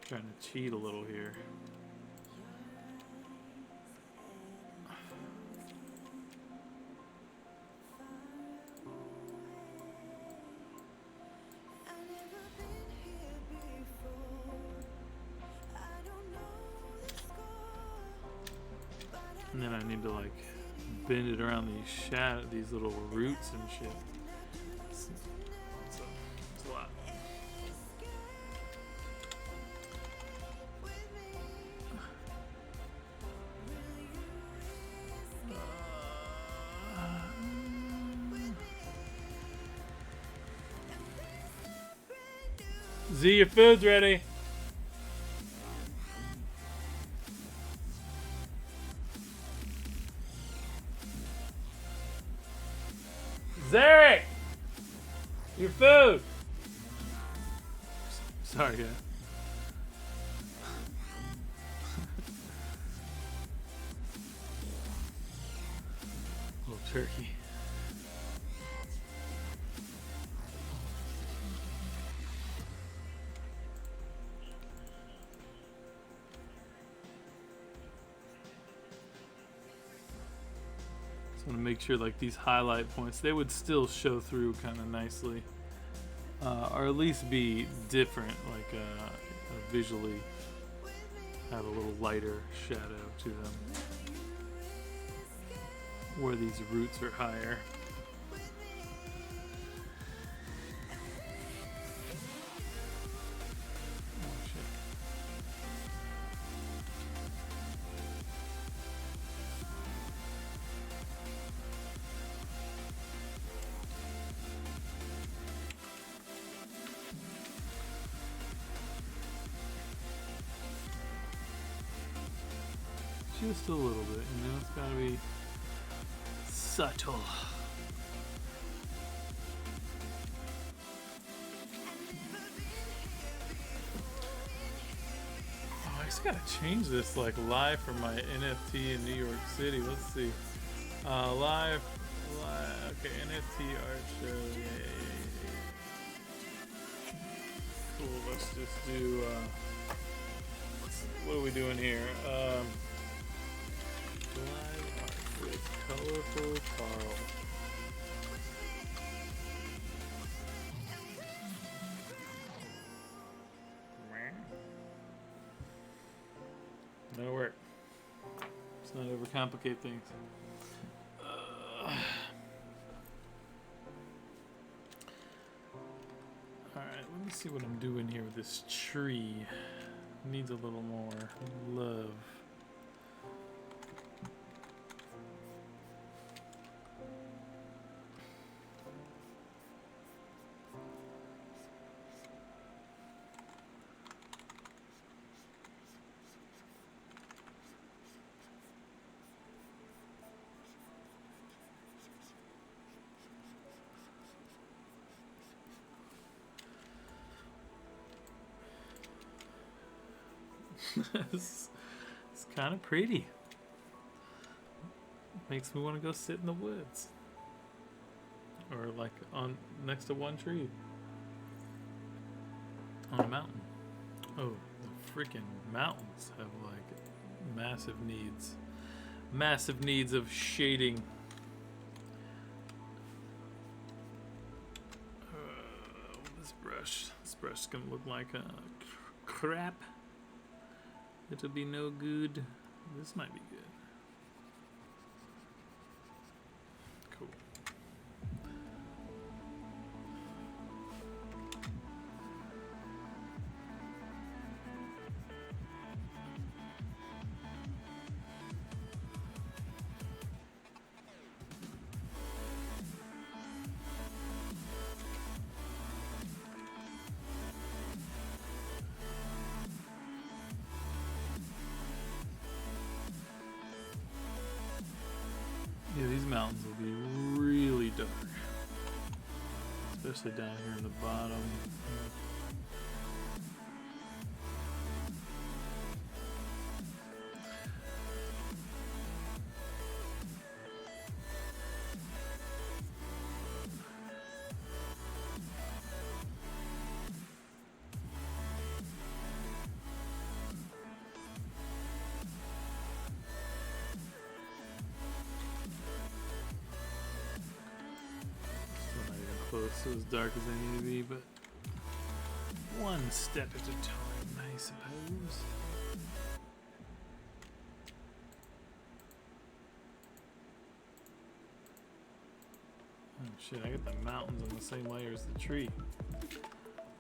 trying to cheat a little here. And then I need to like bend it around these little roots and shit. It's a lot. Z, your food's ready. Zarek! Your food! Sorry, guys. Little turkey. Just want to make sure like these highlight points, they would still show through kind of nicely. Or at least be different, like visually have a little lighter shadow to them where these roots are higher. Oh, shit. Just a little bit, you know, it's gotta be subtle. Oh, I just gotta change this like live for my NFT in New York City. Let's see. Live, okay, NFT art show. Yeah. Cool, let's just do, what are we doing here? Live art with Colorful Carl. That'll work. Let's not overcomplicate things. Alright, let me see what I'm doing here with this tree. Needs a little more love. it's kind of pretty. Makes me want to go sit in the woods, or like on next to one tree on a mountain. Oh, the freaking mountains have like massive needs of shading. This brush is gonna look like crap. It'll be no good. This might be good. Cool. Yeah, these mountains will be really dark, especially down here in the bottom. Close to as dark as they need to be, but one step at a time, I suppose. shit, I get the mountains on the same layer as the tree.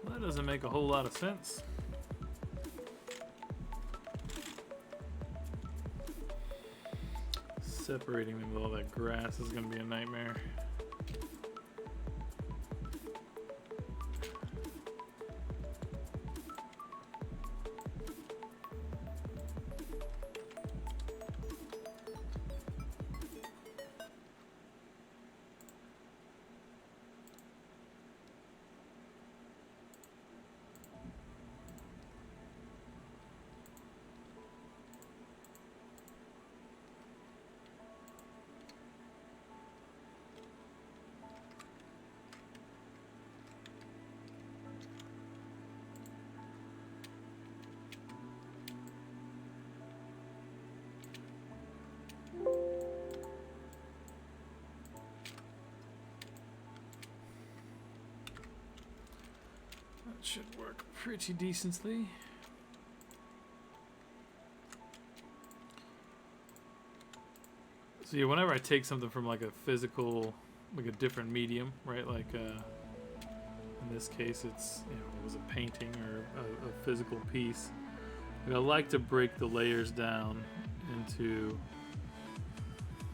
Well, that doesn't make a whole lot of sense. Separating them with all that grass is going to be a nightmare. Should work pretty decently. So yeah, whenever I take something from like a physical, like a different medium, right? Like in this case, it's, you know, it was a painting or a physical piece. I like to break the layers down into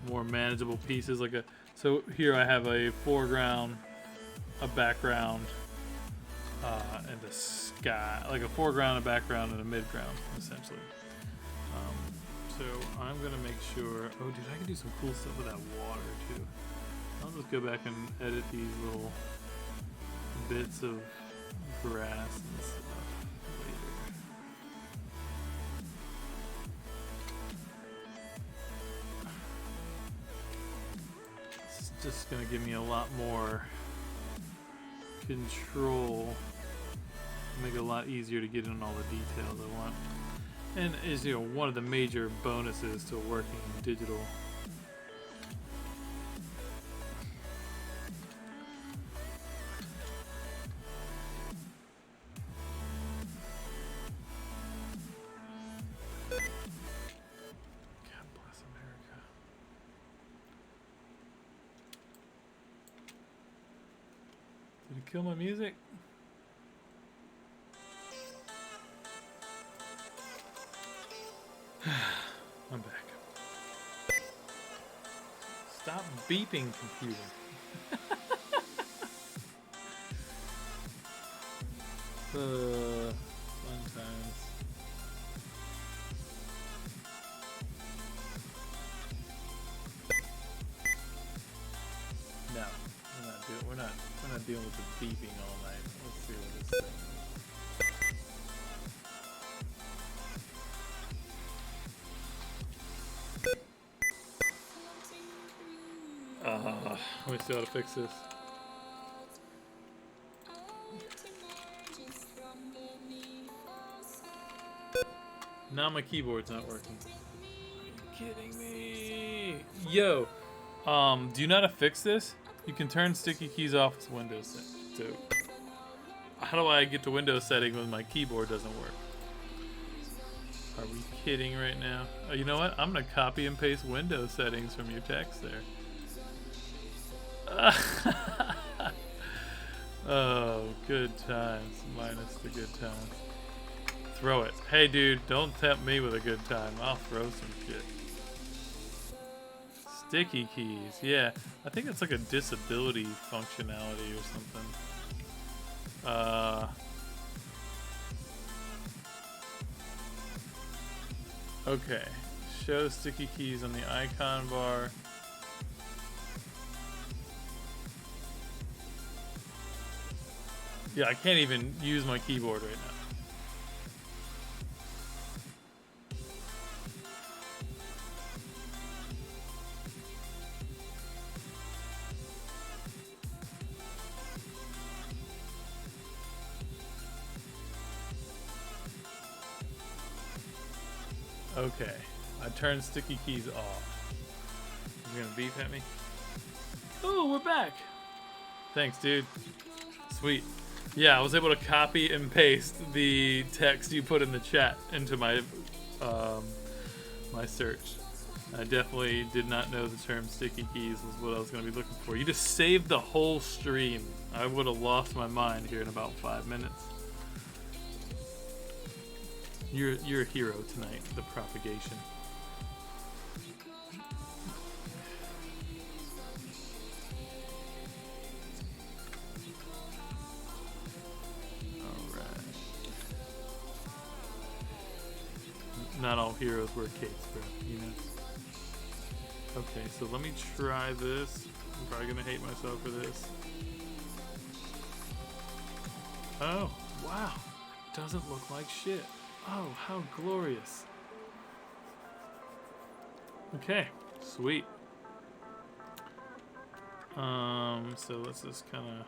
more manageable pieces. Like so here I have a foreground, a background, and a sky, like a foreground, a background, and a midground, essentially. So I'm gonna make sure. Oh, dude, I can do some cool stuff with that water too. I'll just go back and edit these little bits of grass and stuff later. It's just gonna give me a lot more control, make it a lot easier to get in all the details I want, and is, you know, one of the major bonuses to working in digital. God bless America. Did it kill my music? I'm back. Stop beeping, computer. Fun times. No, we're not dealing with the beeping all night. Let's see what this thing is. Let me see how to fix this. Now my keyboard's not working. Are you kidding me? Yo, do you know how to fix this? You can turn sticky keys off with Windows. So, how do I get to Windows setting when my keyboard doesn't work? Are we kidding right now? Oh, you know what? I'm gonna copy and paste Windows settings from your text there. Oh, good times. Minus the good times. Throw it. Hey, dude, don't tempt me with a good time. I'll throw some shit. Sticky keys. Yeah, I think it's like a disability functionality or something. Okay. Show sticky keys on the icon bar. Yeah, I can't even use my keyboard right now. Okay, I turned sticky keys off. He's gonna beep at me. Oh, we're back. Thanks, dude. Sweet. Yeah, I was able to copy and paste the text you put in the chat into my my search. I definitely did not know the term sticky keys was what I was going to be looking for. You just saved the whole stream. I would have lost my mind here in about 5 minutes. You're a hero tonight, the propagation. Alright. Not all heroes wear capes, bro, you know? Okay, so let me try this. I'm probably gonna hate myself for this. Oh, wow. Doesn't look like shit. Oh, how glorious. Okay, sweet. So let's just kind of...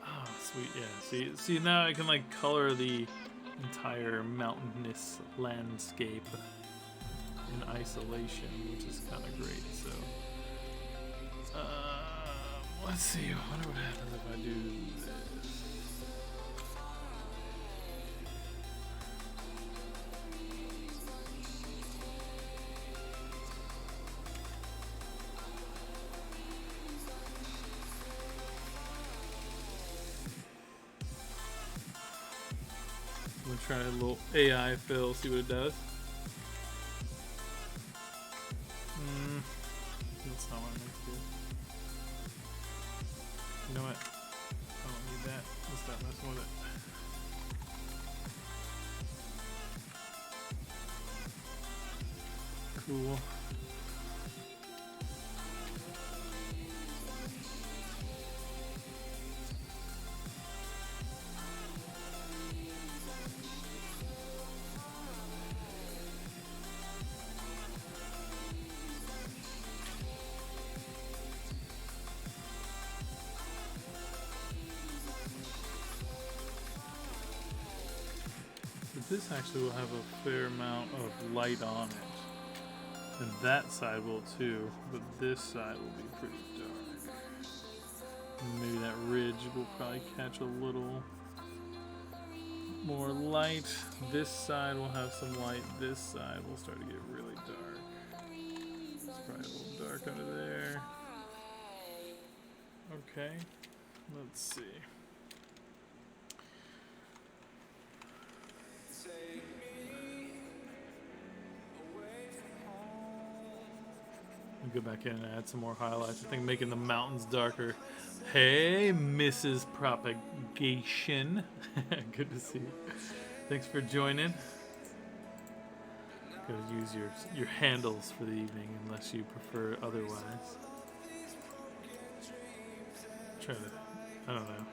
Oh, sweet, yeah. See, now I can like color the entire mountainous landscape in isolation, which is kind of great. So, let's see. I wonder what happens if I do this. I'm gonna try a little AI fill, see what it does. That's not what I meant to do. You know what? I don't need that. Let's stop messing with it. Cool. This actually will have a fair amount of light on it. And that side will too, but this side will be pretty dark. And maybe that ridge will probably catch a little more light. This side will have some light. This side will start to get really dark. It's probably a little dark under there. Okay, let's see. Go back in and add some more highlights. I think making the mountains darker. Hey, Mrs. Propagation. Good to see you. Thanks for joining. Gotta use your handles for the evening unless you prefer otherwise. Try to, I don't know,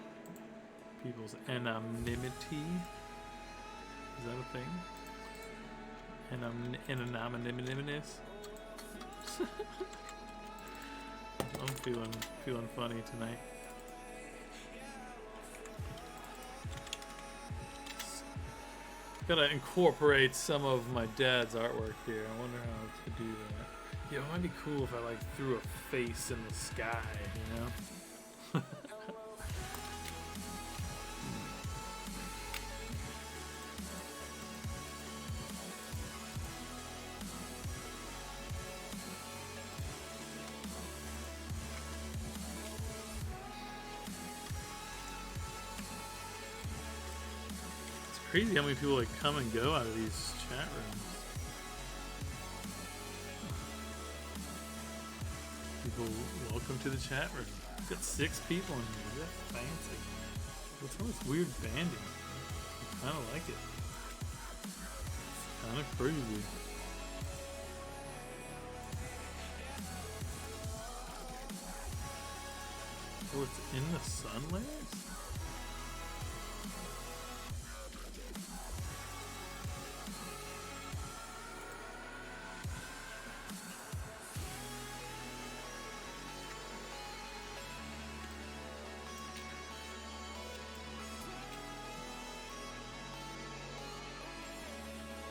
people's anonymity. Is that a thing? Anonymous? I'm feeling funny tonight. Gotta incorporate some of my dad's artwork here. I wonder how to do that. Yeah, it might be cool if I like threw a face in the sky, you know? Crazy how many people like come and go out of these chat rooms. People, welcome to the chat room. We've got 6 people in here. That's fancy. What's all this weird banding? I kind of like it. It's kind of crazy. Oh, it's in the sun layers?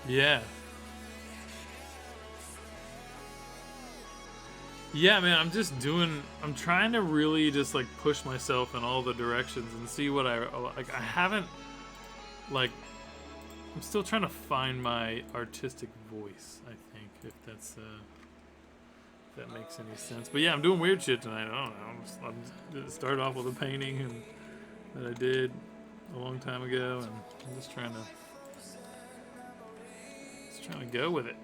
Yeah. Yeah, man, I'm trying to really just like push myself in all the directions and see what I haven't like I'm still trying to find my artistic voice, I think, if that's if that makes any sense. But yeah, I'm doing weird shit tonight. I don't know. I'm started off with a painting and that I did a long time ago, and I'm just trying to go with it.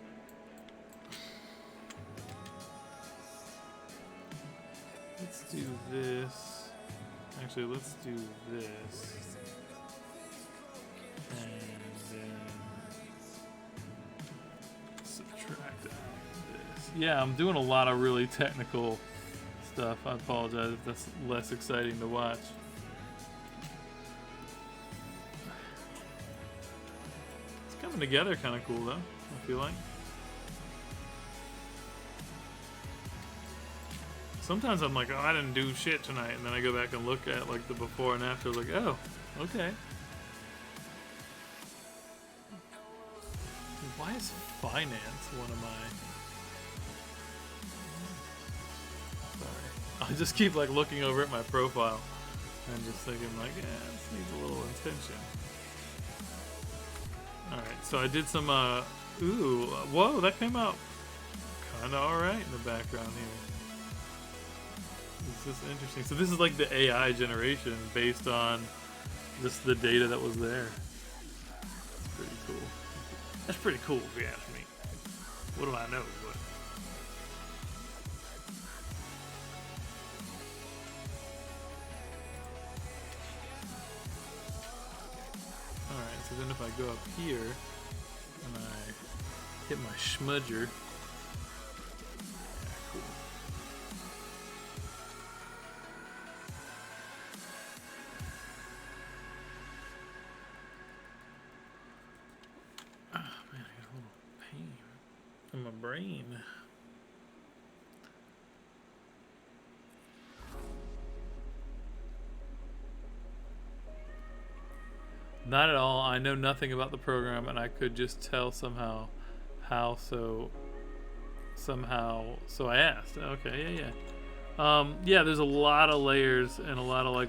Let's do this. Actually, let's do this. And then subtract out this. Yeah, I'm doing a lot of really technical stuff. I apologize if that's less exciting to watch. It's coming together kind of cool though, I feel like. Sometimes I'm like, oh, I didn't do shit tonight, and then I go back and look at like the before and after, like, oh, okay. Why is finance one of my... Sorry. I just keep like looking over at my profile and just thinking like, yeah, this needs a little attention. Alright, so I did some, ooh, whoa, that came out kind of alright in the background here. This is interesting. So this is like the AI generation based on just the data that was there. That's pretty cool. That's pretty cool if you ask me. What do I know? But alright, so then if I go up here and I hit my smudger. In my brain. Not at all. I know nothing about the program, and I could just tell somehow how. So I asked. Okay, yeah. Yeah, there's a lot of layers and a lot of like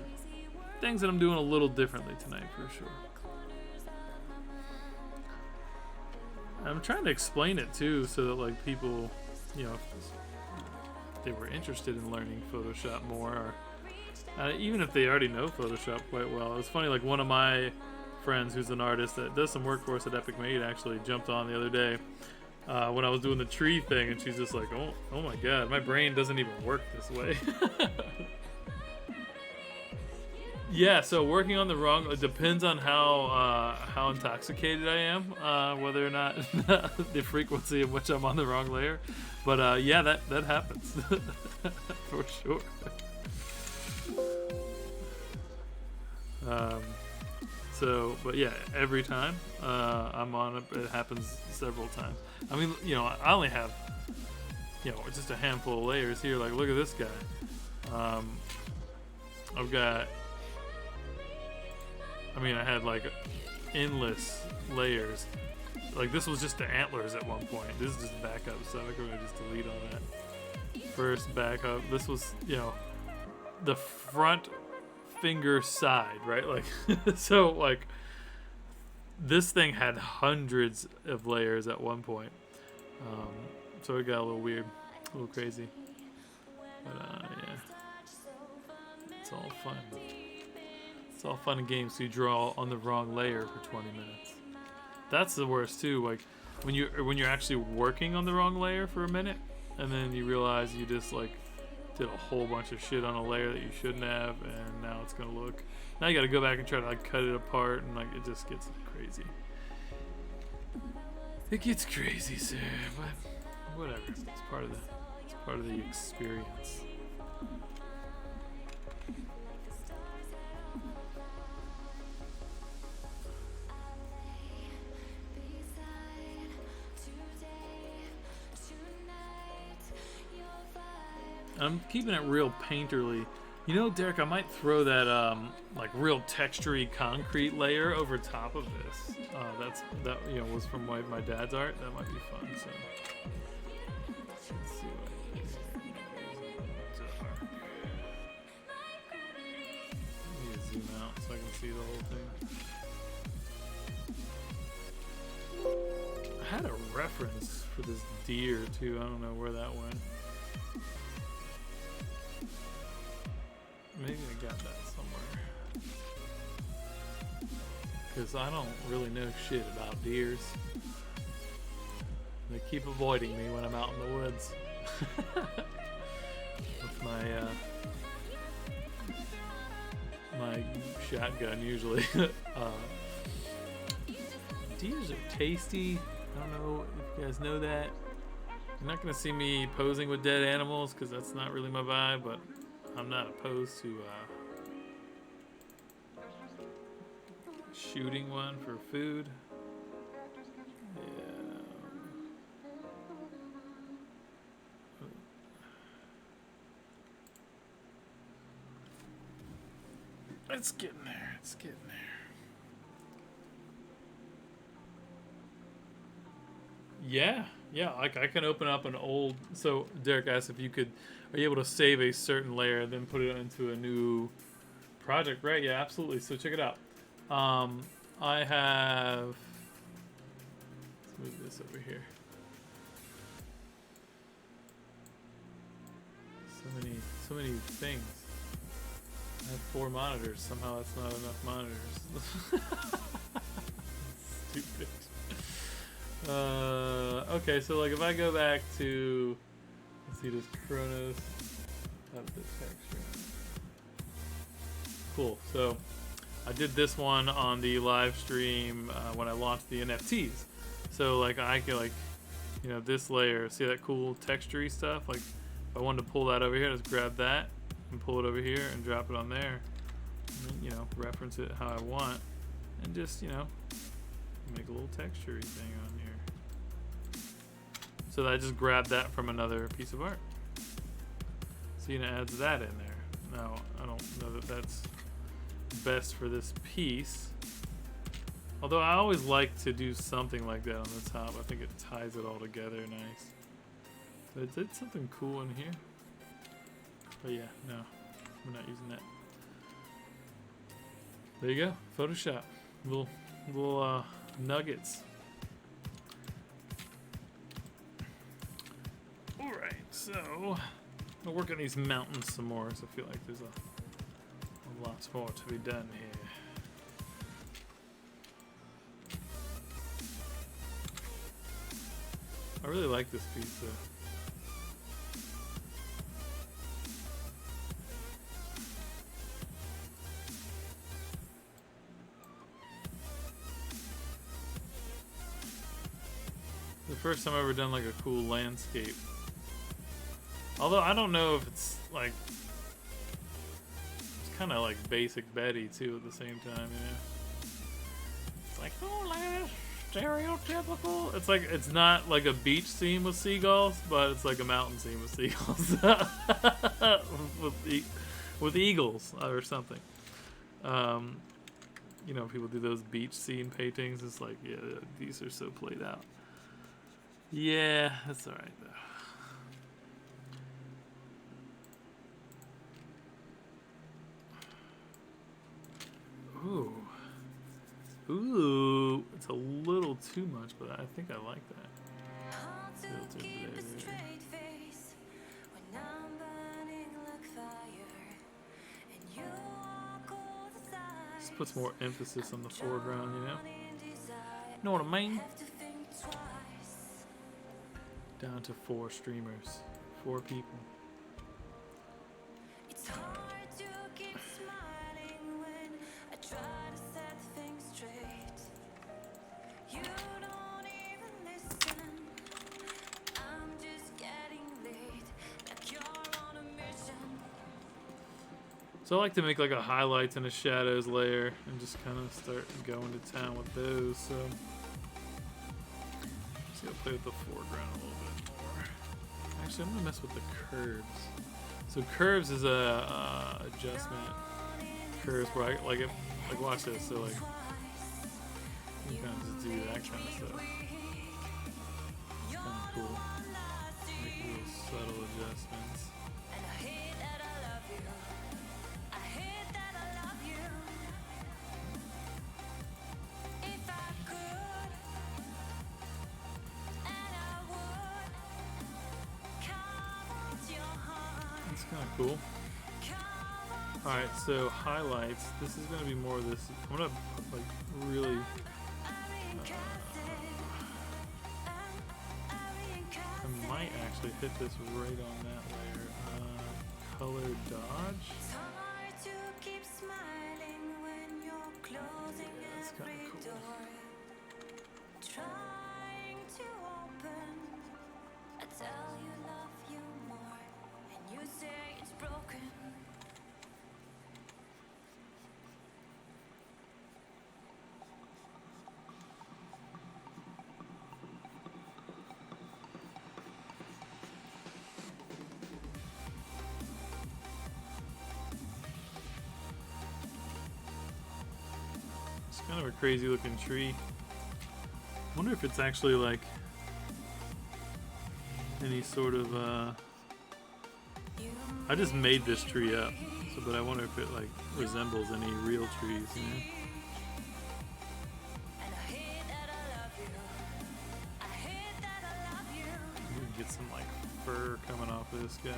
things that I'm doing a little differently tonight for sure. I'm trying to explain it too, so that like people, you know, if they were interested in learning Photoshop more, or even if they already know Photoshop quite well. It was funny, like one of my friends who's an artist that does some work for us at Epic Made actually jumped on the other day when I was doing the tree thing, and she's just like, oh my god, my brain doesn't even work this way. Yeah, so working on the wrong, it depends on how intoxicated I am, whether or not the frequency of which I'm on the wrong layer. But yeah, that happens for sure. But yeah, every time I'm on it happens several times. I mean, you know, I only have, you know, just a handful of layers here. Like, look at this guy. I've got. I mean, I had like endless layers. Like this was just the antlers at one point. This is just backup stuff. I could just delete all that. First backup. This was, you know, the front finger side, right? Like, so like this thing had hundreds of layers at one point. So it got a little weird, a little crazy. But yeah, it's all fun. It's all fun and games. So you draw on the wrong layer for 20 minutes. That's the worst too. Like when you're actually working on the wrong layer for a minute, and then you realize you just like did a whole bunch of shit on a layer that you shouldn't have, and now it's gonna look. Now you got to go back and try to like cut it apart, and like it just gets crazy. It gets crazy, sir. But whatever. It's part of the experience. I'm keeping it real painterly. You know, Derek, I might throw that like real textury concrete layer over top of this. That you know was from my dad's art. That might be fun. So let's see what I do here. Let me zoom out so I can see the whole thing. had a reference for this deer too. I don't know where that went. Maybe I got that somewhere. Because I don't really know shit about deers. They keep avoiding me when I'm out in the woods. With my shotgun usually. Deers are tasty. I don't know if you guys know that. You're not gonna see me posing with dead animals because that's not really my vibe, but I'm not opposed to shooting one for food. Yeah. It's getting there. It's getting there. Yeah, like I can open up an old. So Derek asked if are you able to save a certain layer, then put it into a new project? Right? Yeah, absolutely. So check it out. I have. Let's move this over here. So many things. I have 4 monitors. Somehow that's not enough monitors. Stupid. Okay, so like if I go back to, let's see, this Chronos, out of the texture. Cool. So I did this one on the live stream when I launched the NFTs. So like I can this layer, see that cool texture-y stuff? Like if I wanted to pull that over here, just grab that and pull it over here and drop it on there. And then, reference it how I want and just, make a little texture-y thing on here. So I just grabbed that from another piece of art. So it adds that in there. Now, I don't know that that's best for this piece. Although I always like to do something like that on the top. I think it ties it all together nice. So it did something cool in here. But yeah, no, we're not using that. There you go, Photoshop. Little nuggets. Alright, so I'll work on these mountains some more, so I feel like there's a lot more to be done here. I really like this piece though. The first time I've ever done like a cool landscape. Although I don't know if it's like, it's kind of like basic Betty too at the same time, It's like, oh, like stereotypical. It's like, it's not like a beach scene with seagulls, but it's like a mountain scene with seagulls. with eagles or something. People do those beach scene paintings. It's like, yeah, these are so played out. Yeah, that's alright though. Ooh, it's a little too much, but I think I like that. Filter there. Just puts more emphasis on the foreground, Know what I mean? Down to 4 streamers, 4 people. It's hard to keep smiling when I try to set things straight. You don't even listen. I'm just getting late, like you're on a mission. So I like to make like a highlights and a shadows layer and just kind of start going to town with those. So just gonna play with the foreground a little bit. Actually, I'm gonna mess with the curves. So curves is a adjustment. Curves where I like it. Like watch this. So like you kind of just do that kind of stuff. It's kind of cool. Make little subtle adjustments. kind of cool. Alright, so highlights. This is going to be more of this. I'm going to like really... I might actually hit this right on that layer. Color dodge. Yeah, that's kind of cool. It's kind of a crazy looking tree. I wonder if it's actually like any sort of I just made this tree up, so but I wonder if it like resembles any real trees, you know? You can get some like fur coming off of this guy.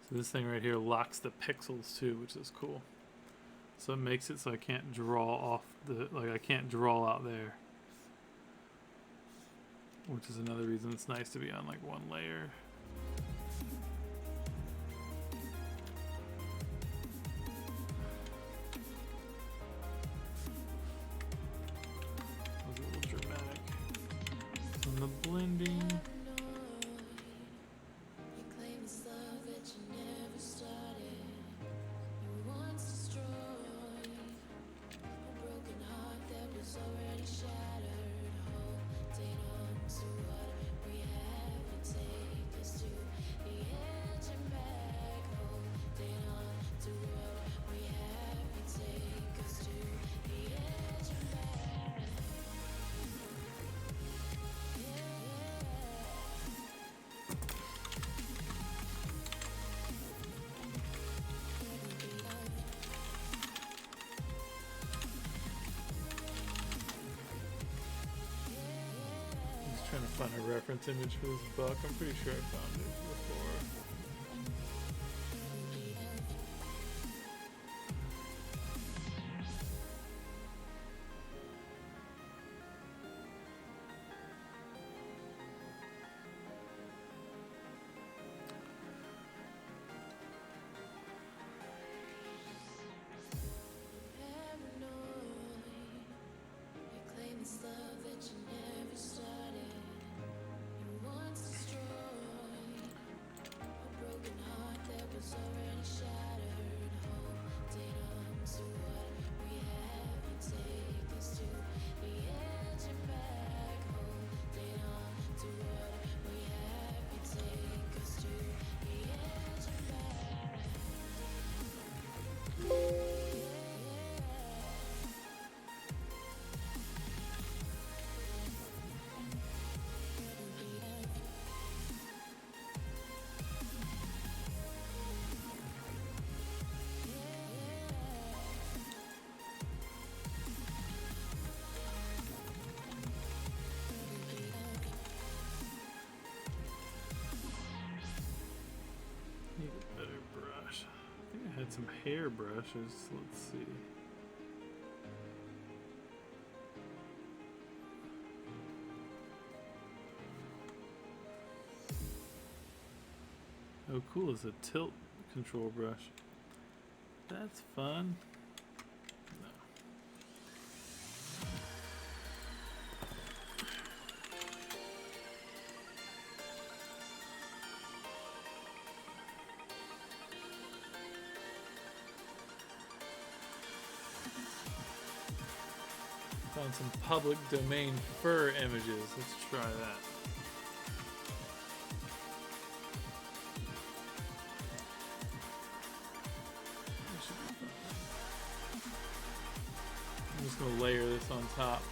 So this thing right here locks the pixels too, which is cool. So it makes it so I can't draw off the, like I can't draw out there. Which is another reason it's nice to be on like one layer. That was a little dramatic. On the blending. Trying to find a reference image for this buck. I'm pretty sure I found it before. Need a better brush. I think I had some hair brushes. Let's see. Oh, cool. It's a tilt control brush. That's fun. No. Found some public domain fur images. Let's try that. I'm just gonna layer this on top.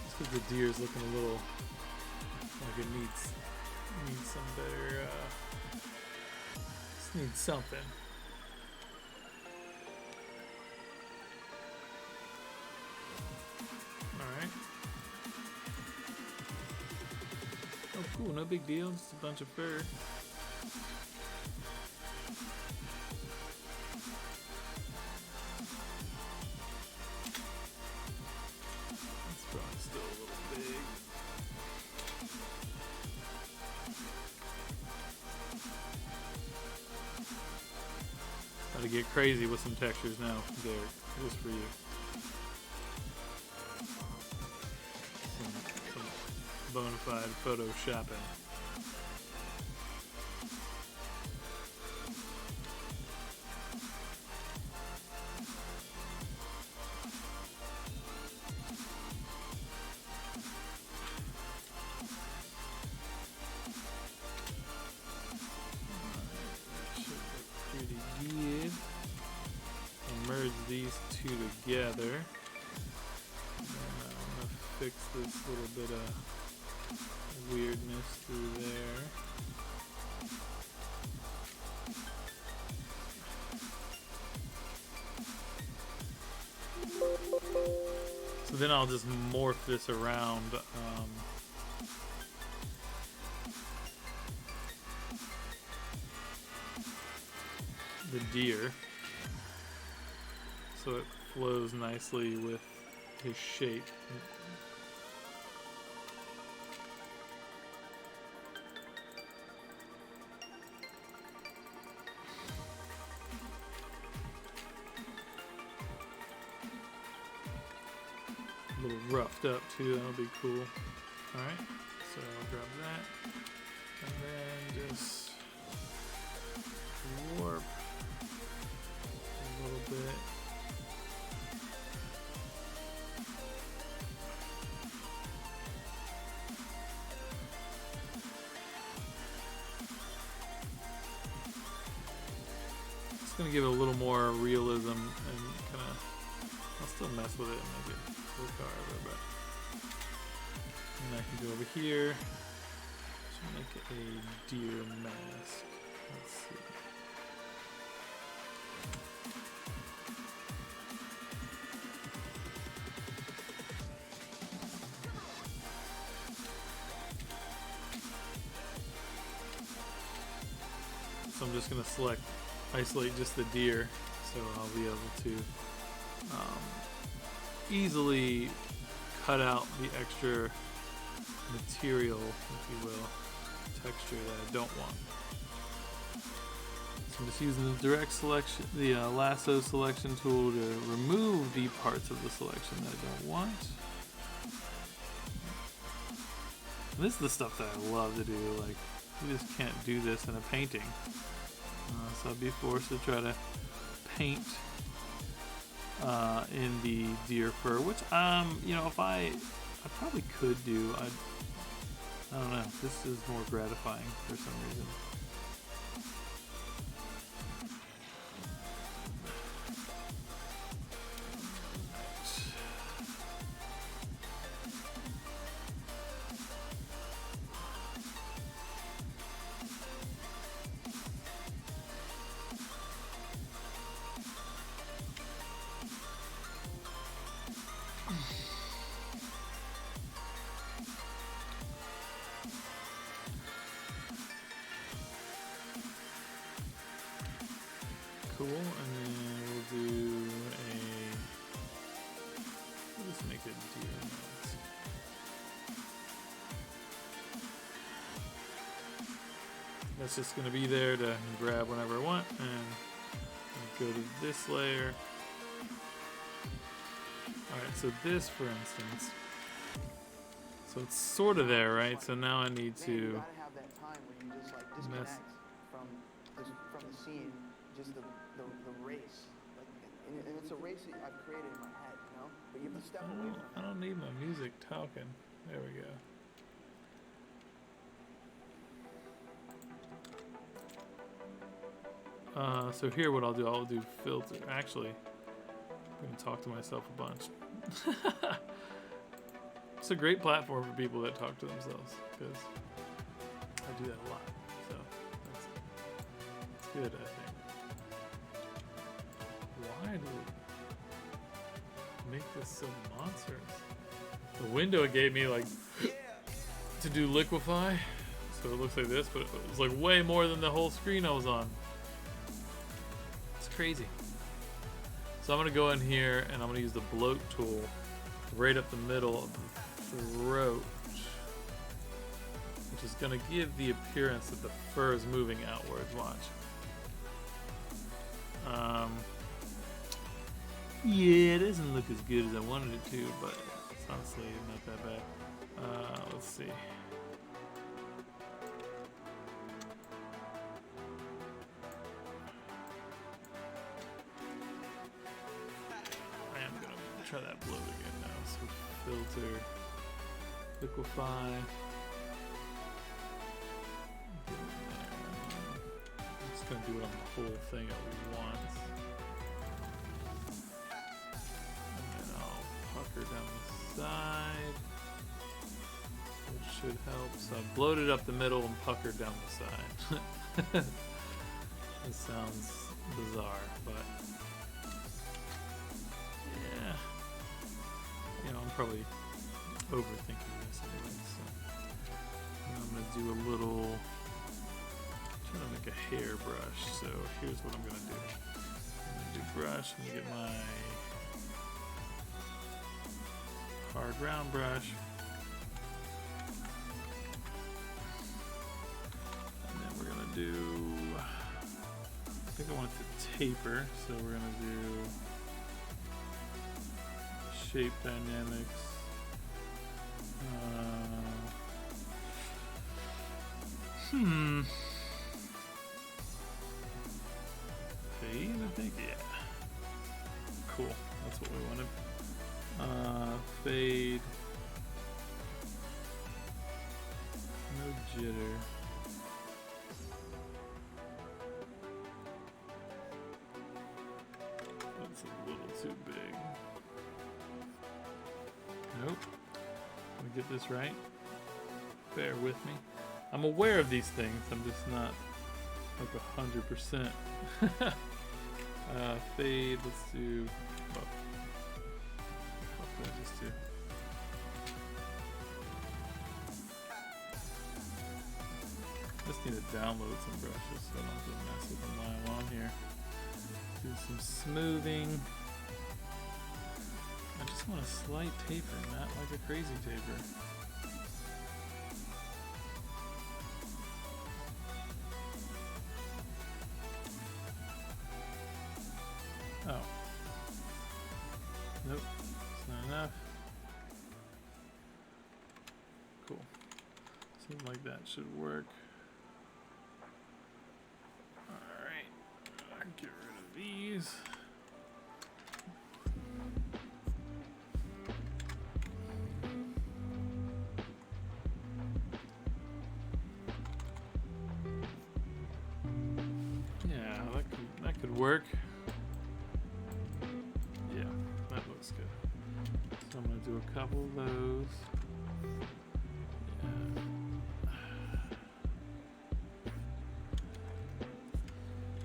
Just because the deer's looking a little like it needs some better. Just needs something. All right. Oh, cool. No big deal. Just a bunch of fur. Still a little big. Got to get crazy with some textures now, Derek, just for you. Some bona fide photoshopping. Merge these two together. And I'm going to fix this little bit of weirdness through there. So then I'll just morph this around the deer, so it flows nicely with his shape. A little roughed up too, that'll be cool. Alright, so I'll grab that and then just warp a little bit. It's gonna give it a little more realism and kind of, I'll still mess with it and make it look however, but and I can go over here, just make it a deer mask. Let's see. So I'm just going to isolate just the deer, so I'll be able to easily cut out the extra material, if you will, texture that I don't want. So I'm just using the direct selection, the lasso selection tool to remove the parts of the selection that I don't want. And this is the stuff that I love to do, like, you just can't do this in a painting. So I'd be forced to try to paint in the deer fur, which you know, if I probably could do. I don't know. This is more gratifying for some reason. That's just going to be there to grab whenever I want, and go to this layer. Alright, so this, for instance, so it's sort of there, right? So now I need to You gotta have that time where you just like disconnect from the scene, just the race. Like, and it's a race that I've created in my head, you know? But you have to step away from I don't need my music talking. There we go. So here what I'll do filter. Actually, I'm going to talk to myself a bunch. It's a great platform for people that talk to themselves, because I do that a lot. So that's good, I think. Why do it make this so monstrous? The window it gave me, like, to do liquefy, so it looks like this, but it was like way more than the whole screen I was on. It's crazy. So I'm gonna go in here and I'm gonna use the bloat tool right up the middle of the throat, which is gonna give the appearance that the fur is moving outwards. Watch. Yeah, it doesn't look as good as I wanted it to, but it's honestly not that bad. Let's see. I am gonna try that bloat again now. So filter, liquefy. I'm just gonna do it on the whole thing at once. And then I'll pucker down the side. Which should help. So I bloated up the middle and puckered down the side. This sounds bizarre, but yeah. You know, I'm probably overthinking this anyway, so I'm gonna do a little, trying to make a hair brush. So here's what I'm gonna do. I'm gonna do brush, I'm gonna get my hard round brush. And then we're gonna do, I think I want it to taper, so we're gonna do shape dynamics. Fade, I think, yeah. Cool, that's what we wanted. Fade. No jitter. That's a little too big. Nope. Let me get this right. Bear with me. I'm aware of these things. I'm just not like 100%. Fade. Let's do. What did I just do? Just need to download some brushes so I don't have to mess with them while I'm on here. Do some smoothing. I just want a slight taper, not like a crazy taper. Oh. Nope, it's not enough. Cool. Something like that should work. Alright, get rid of these. Work. Yeah, that looks good. So I'm going to do a couple of those. Yeah.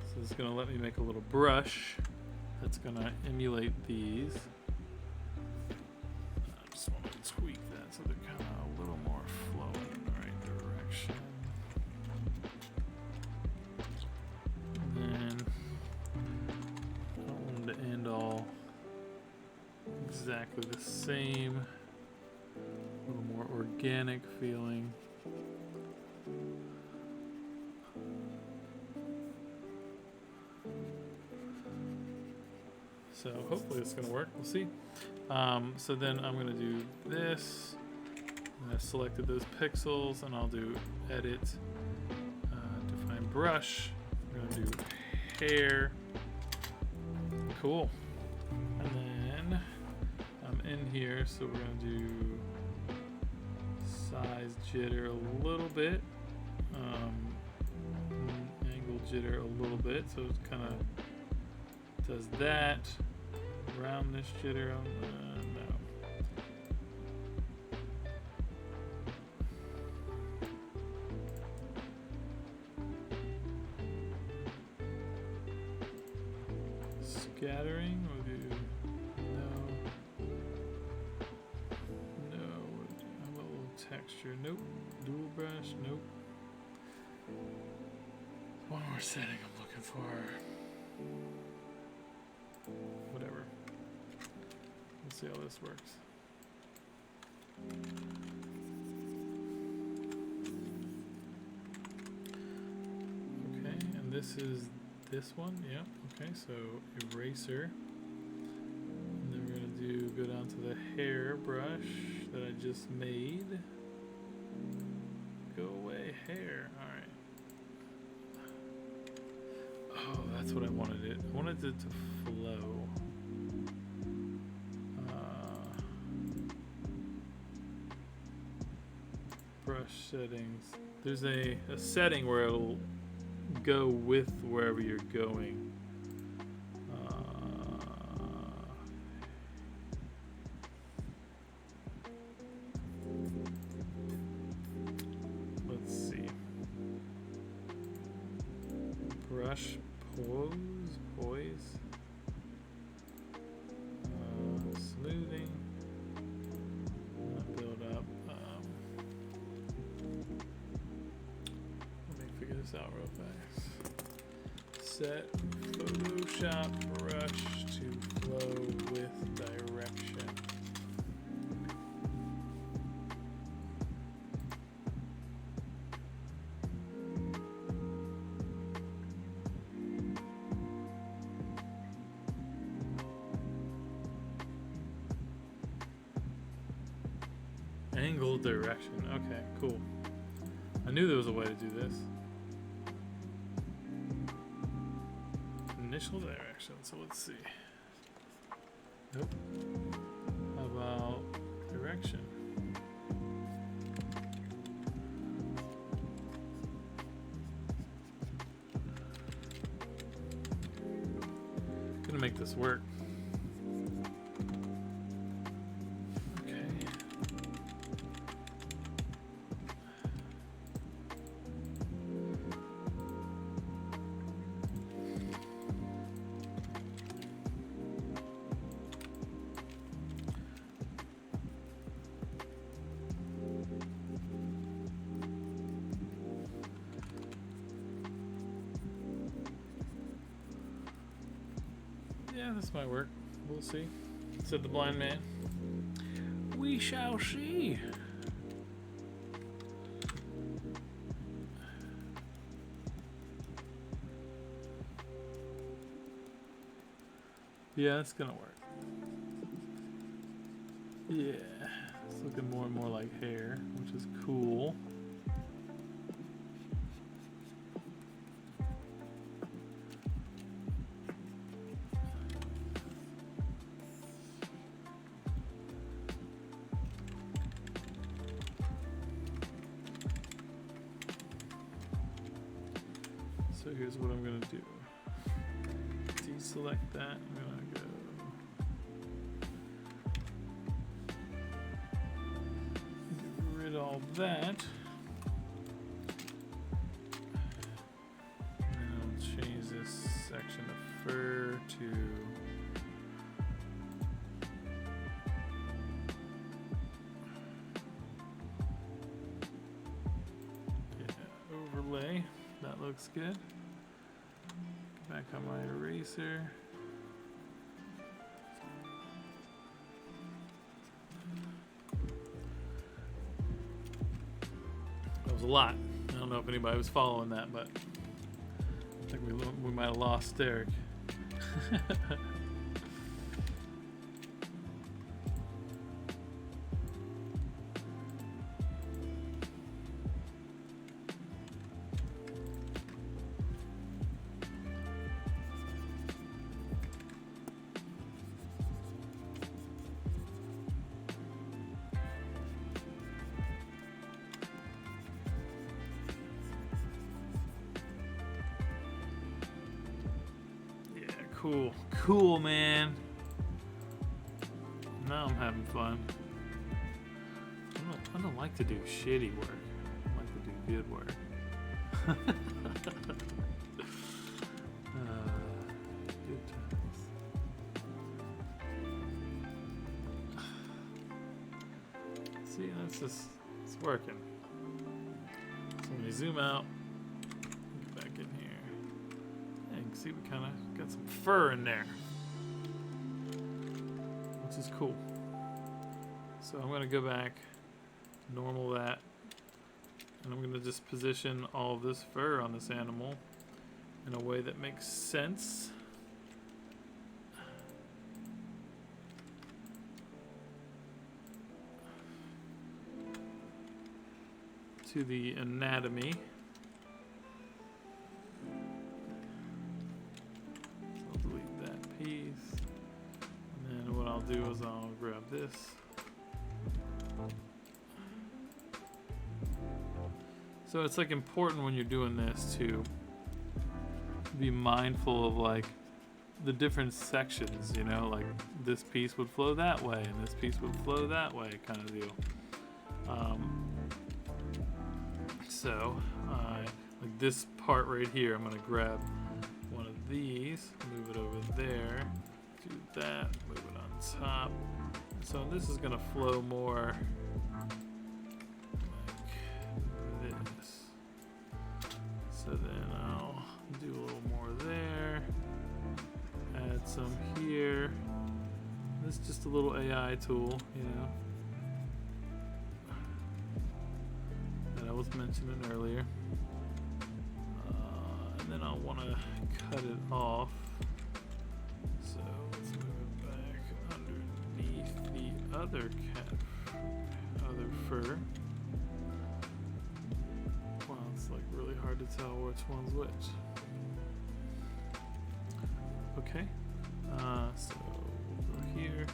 So it's going to let me make a little brush that's going to emulate these. I just want to tweak that so they're kind of a little more flowing in the right direction. Exactly the same, a little more organic feeling. So hopefully it's gonna work. We'll see. So then I'm gonna do this. I've selected those pixels, and I'll do edit, define brush. We're gonna do hair. Cool. And then I'm in here, so we're gonna do size jitter a little bit, angle jitter a little bit, so it kind of does that. Roundness jitter, no. Scattering, we'll do no, a little texture, nope. Dual brush, nope. One more setting I'm looking for. Whatever. Let's see how this works. Okay, and this is this one, yeah. Okay, so eraser. And then we're gonna go down to the hair brush that I just made. Go away, hair. Alright. Oh, that's what I wanted it. I wanted it to flow. Brush settings. There's a setting where it'll go with wherever you're going. Let's see. Brush poise. Smoothing. Build up. Let me figure this out real fast. Set Photoshop brush to flow with direction. Angle direction. Okay, cool. I knew there was a way to do this. Initial direction. So let's see. Nope. How about direction? Gonna make this work. Yeah, this might work. We'll see. Said the blind man. We shall see. Yeah, it's gonna work. Yeah, it's looking more and more like hair, which is cool. So here's what I'm going to do. Deselect that. I'm going to go. Get rid of all that. And I'll change this section of fur to overlay. That looks good. Back on my eraser. That was a lot. I don't know if anybody was following that, but I think we might have lost Derek. Cool. Cool, man. Now I'm having fun. I don't like to do shitty work. I like to do good work. Good times. See, it's working. So when you zoom out, get back in here. Yeah, you can see we kind of got some fur in there, which is cool. So I'm going to go back, normal that, and I'm going to just position all of this fur on this animal in a way that makes sense. To the anatomy. So I'll delete that piece. And then what I'll do is I'll grab this. So it's like important when you're doing this to be mindful of like the different sections, you know, like this piece would flow that way and this piece would flow that way kind of deal. So, like this part right here, I'm going to grab one of these, move it over there, do that, move it on top. So this is going to flow more like this. So then I'll do a little more there, add some here. This is just a little AI tool, you know. I was mentioning earlier, and then I'll want to cut it off, so let's move it back underneath the other fur. Wow, it's like really hard to tell which one's which. Okay, so we'll go here.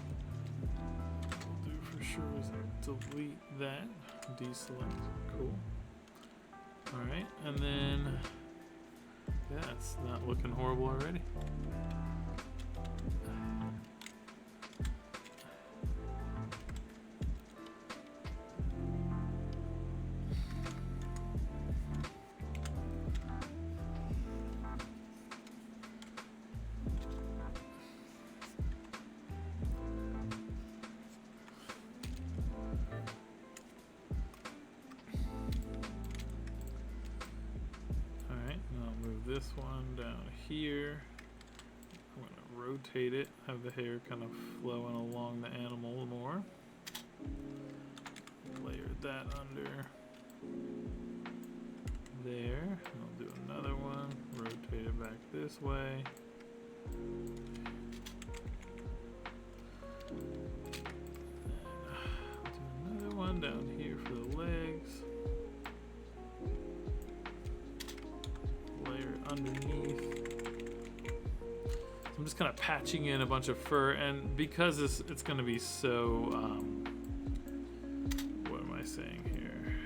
What we'll do for sure is delete that, deselect, cool. Alright, and then, yeah, it's not looking horrible already. This one down here. I'm going to rotate it, have the hair kind of flowing along the animal more. Layer that under there. I'll do another one, rotate it back this way. I'll do another one down here for the legs. Underneath. So I'm just kind of patching in a bunch of fur, and because it's going to be so what am I saying here,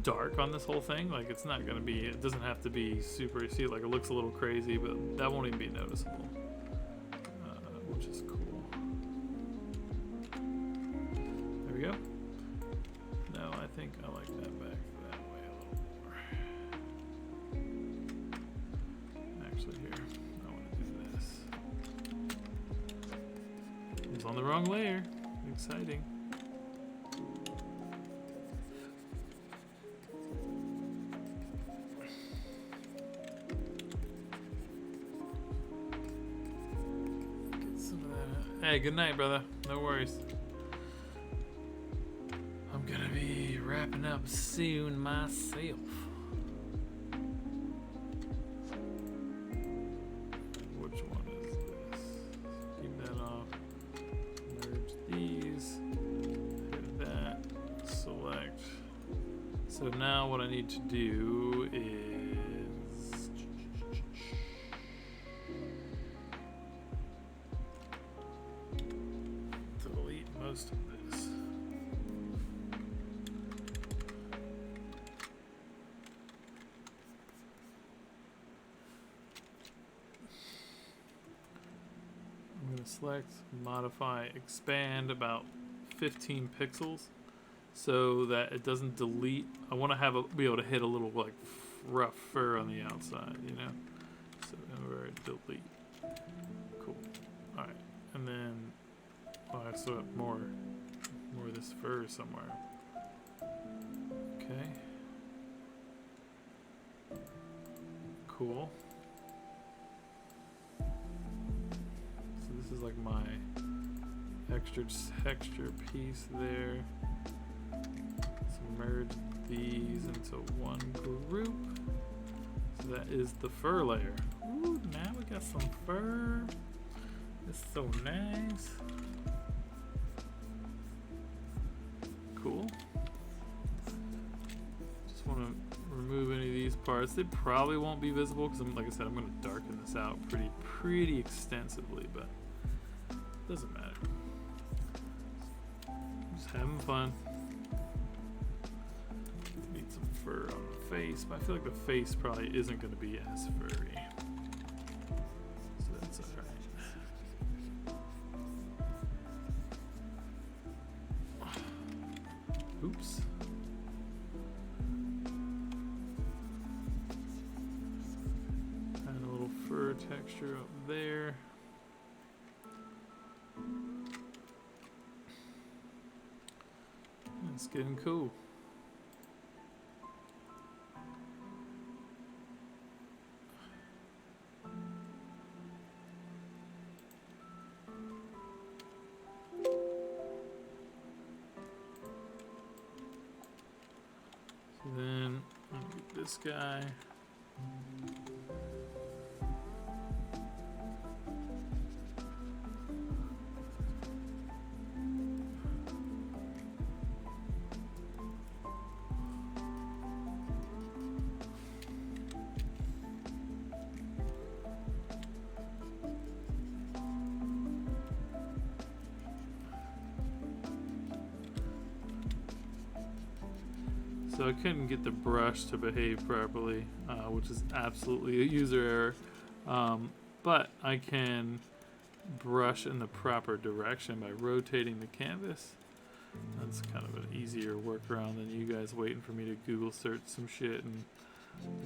dark on this whole thing, like it's not going to be, it doesn't have to be super, you see, like it looks a little crazy, but that won't even be noticeable, which is cool. There we go. No, I think I like that back. On the wrong layer. Exciting. Get some of that. Hey, good night, brother. No worries. I'm gonna be wrapping up soon myself. So now what I need to do is delete most of this. select, modify, expand about 15 pixels so that it doesn't delete. I want to be able to hit a little like rough fur on the outside, you know. So over delete. Cool. All right, and then I still have more of this fur somewhere. Okay. Cool. So this is like my extra texture piece there. So merge these into one group. So that is the fur layer. Ooh, now we got some fur. It's so nice. Cool. Just want to remove any of these parts. They probably won't be visible because, like I said, I'm going to darken this out pretty extensively, but doesn't matter. Just having fun. Need some fur on the face, but I feel like the face probably isn't going to be as furry. So that's alright. Oops. And a little fur texture up there. It's getting cool. So then I'll get this guy. So I couldn't get the brush to behave properly, which is absolutely a user error. But I can brush in the proper direction by rotating the canvas. That's kind of an easier workaround than you guys waiting for me to Google search some shit and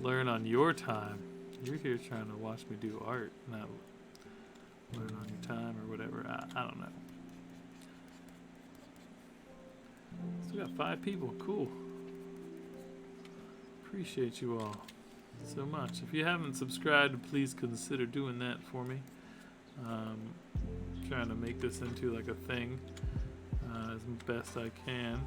learn on your time. You're here trying to watch me do art, not learn on your time or whatever. I don't know. Still got 5 people. Cool. Appreciate you all so much. If you haven't subscribed, please consider doing that for me. Trying to make this into like a thing as best I can.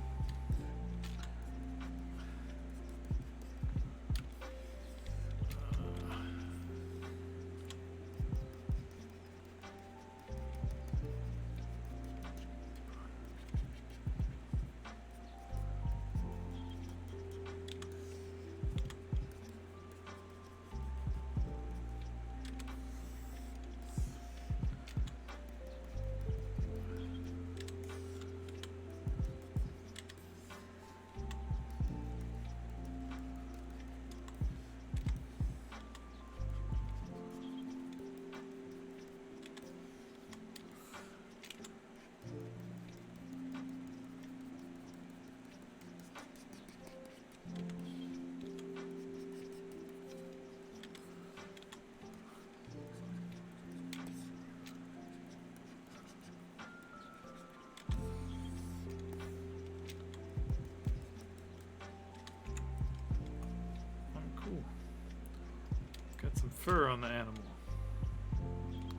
Got some fur on the animal.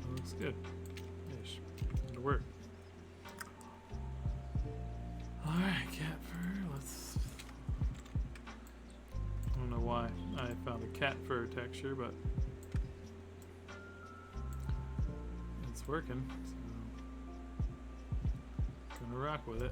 That looks good. Ish. It'll work. Alright, cat fur. Let's. I don't know why I found a cat fur texture, but it's working. So gonna rock with it.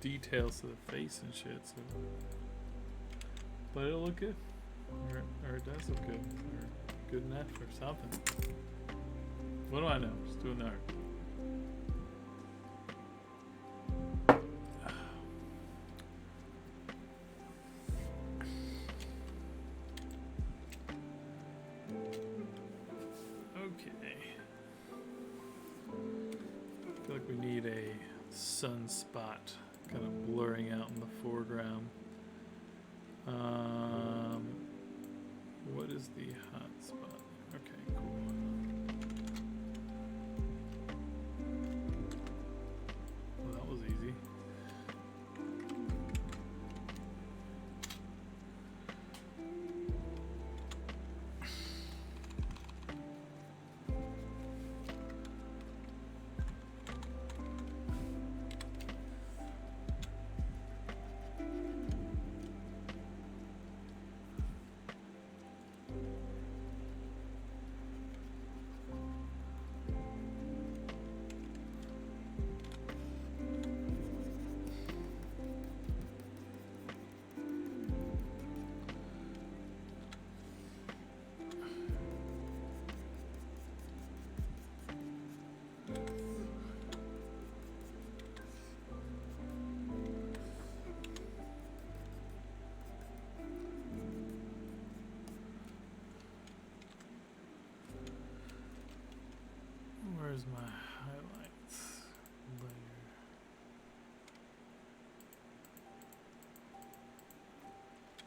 details to the face and shit. So, but it'll look good, or it does look good, or good enough, or something. What do I know? Just doing the art. I feel like we need a sunspot kind of blurring out in the foreground. What is the hot spot? Okay, cool. Well, that was easy. Where's my highlights layer?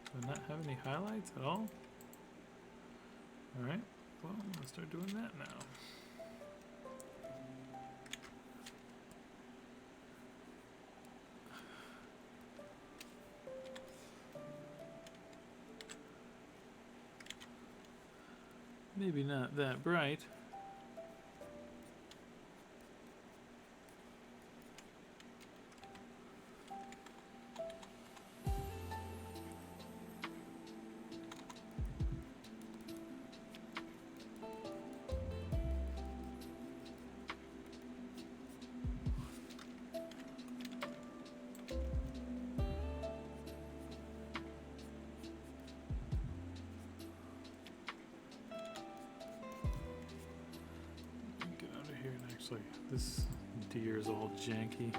Do I not have any highlights at all? Alright, well, I'm gonna start doing that now. Maybe not that bright. Actually, this deer is all janky.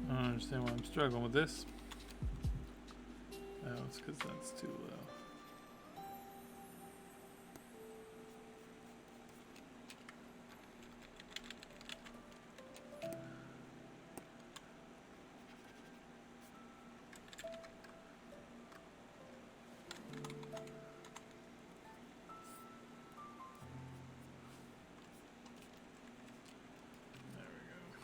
I don't understand why I'm struggling with this. Oh, it's because that's too low. There we go.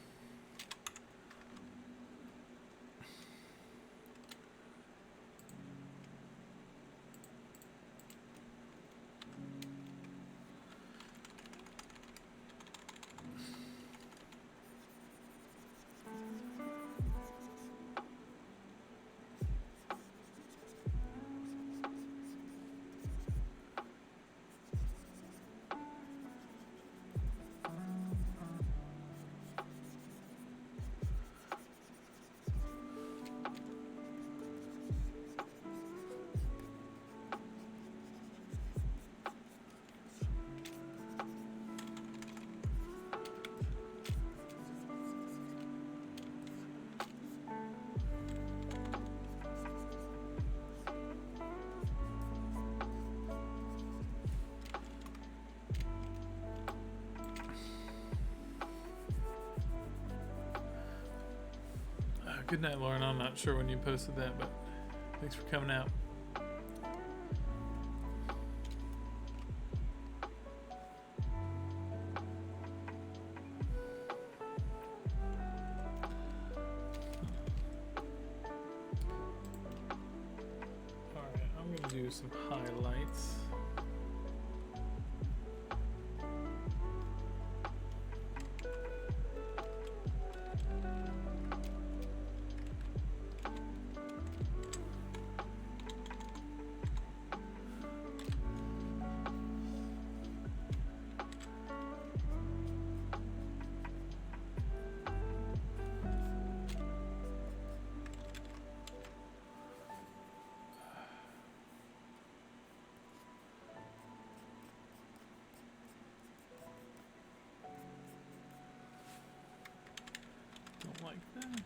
Good night, Lauren. I'm not sure when you posted that, but thanks for coming out. Alright, I'm going to do some highlights. Don't like that.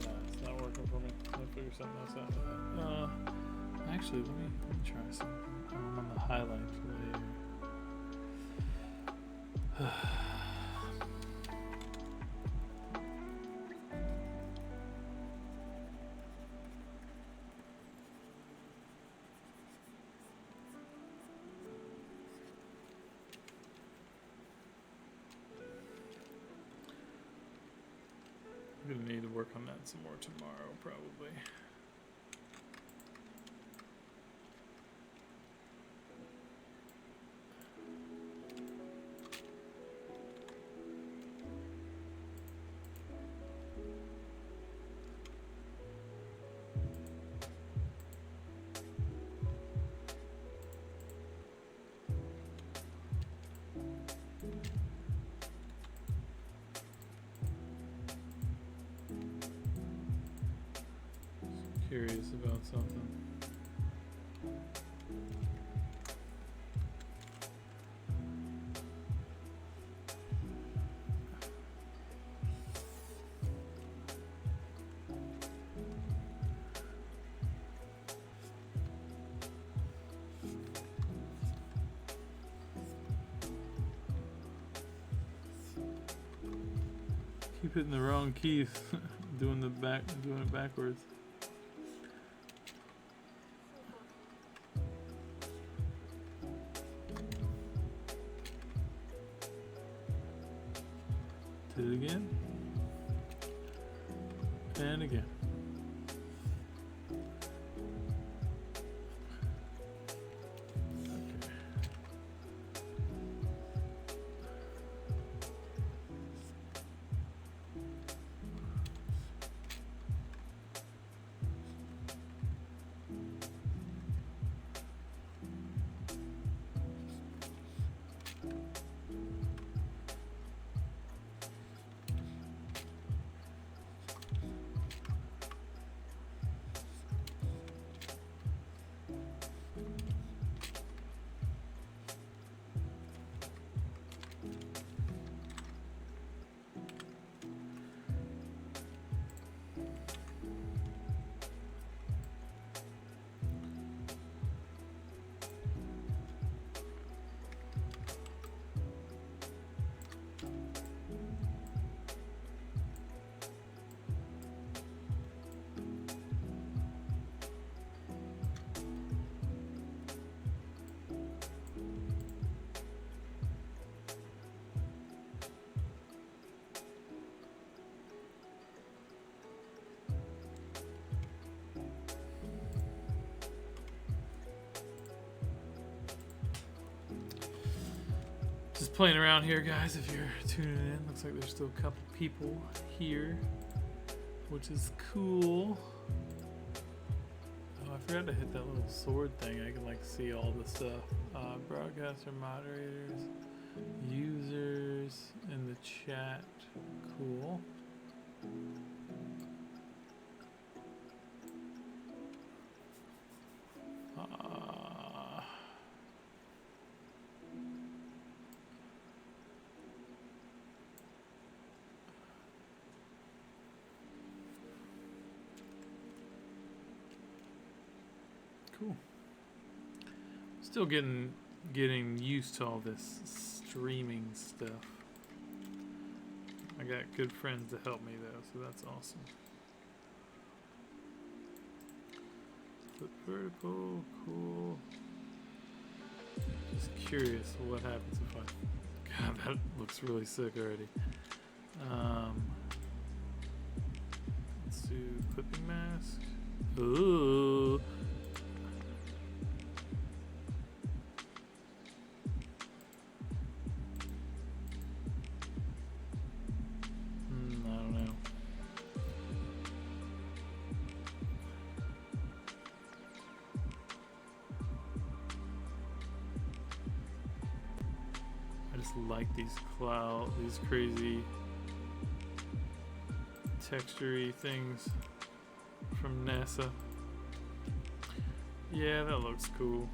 No, it's not working for me. I'll figure something else out with that. Actually, let me try something. I'm on the highlight layer. I'm gonna need to work on that some more tomorrow, probably. Curious about something. Keep hitting the wrong keys, doing it backwards. Did it again. And again. Okay. Just playing around here, guys, if you're tuning in. Looks like there's still a couple people here, which is cool. Oh, I forgot to hit that little sword thing. I can like see all the stuff. Broadcaster, moderators, users in the chat. Cool. Cool. Still getting used to all this streaming stuff. I got good friends to help me though, so that's awesome. Flip vertical, cool. Just curious what happens if I... God, that looks really sick already. Let's do clipping mask. Ooh. I don't know. I just like these these crazy texture-y things from NASA. Yeah, that looks cool.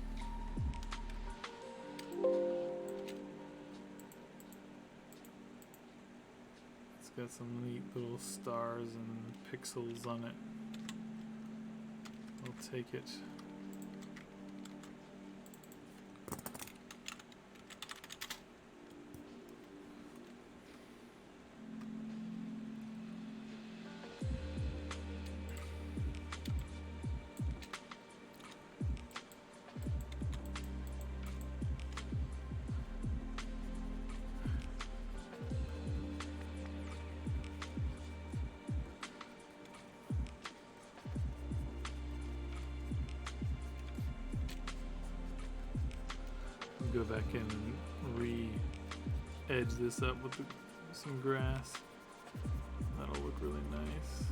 It's got some neat little stars and pixels on it. I'll take it. Go back in and re-edge this up with some grass. That'll look really nice.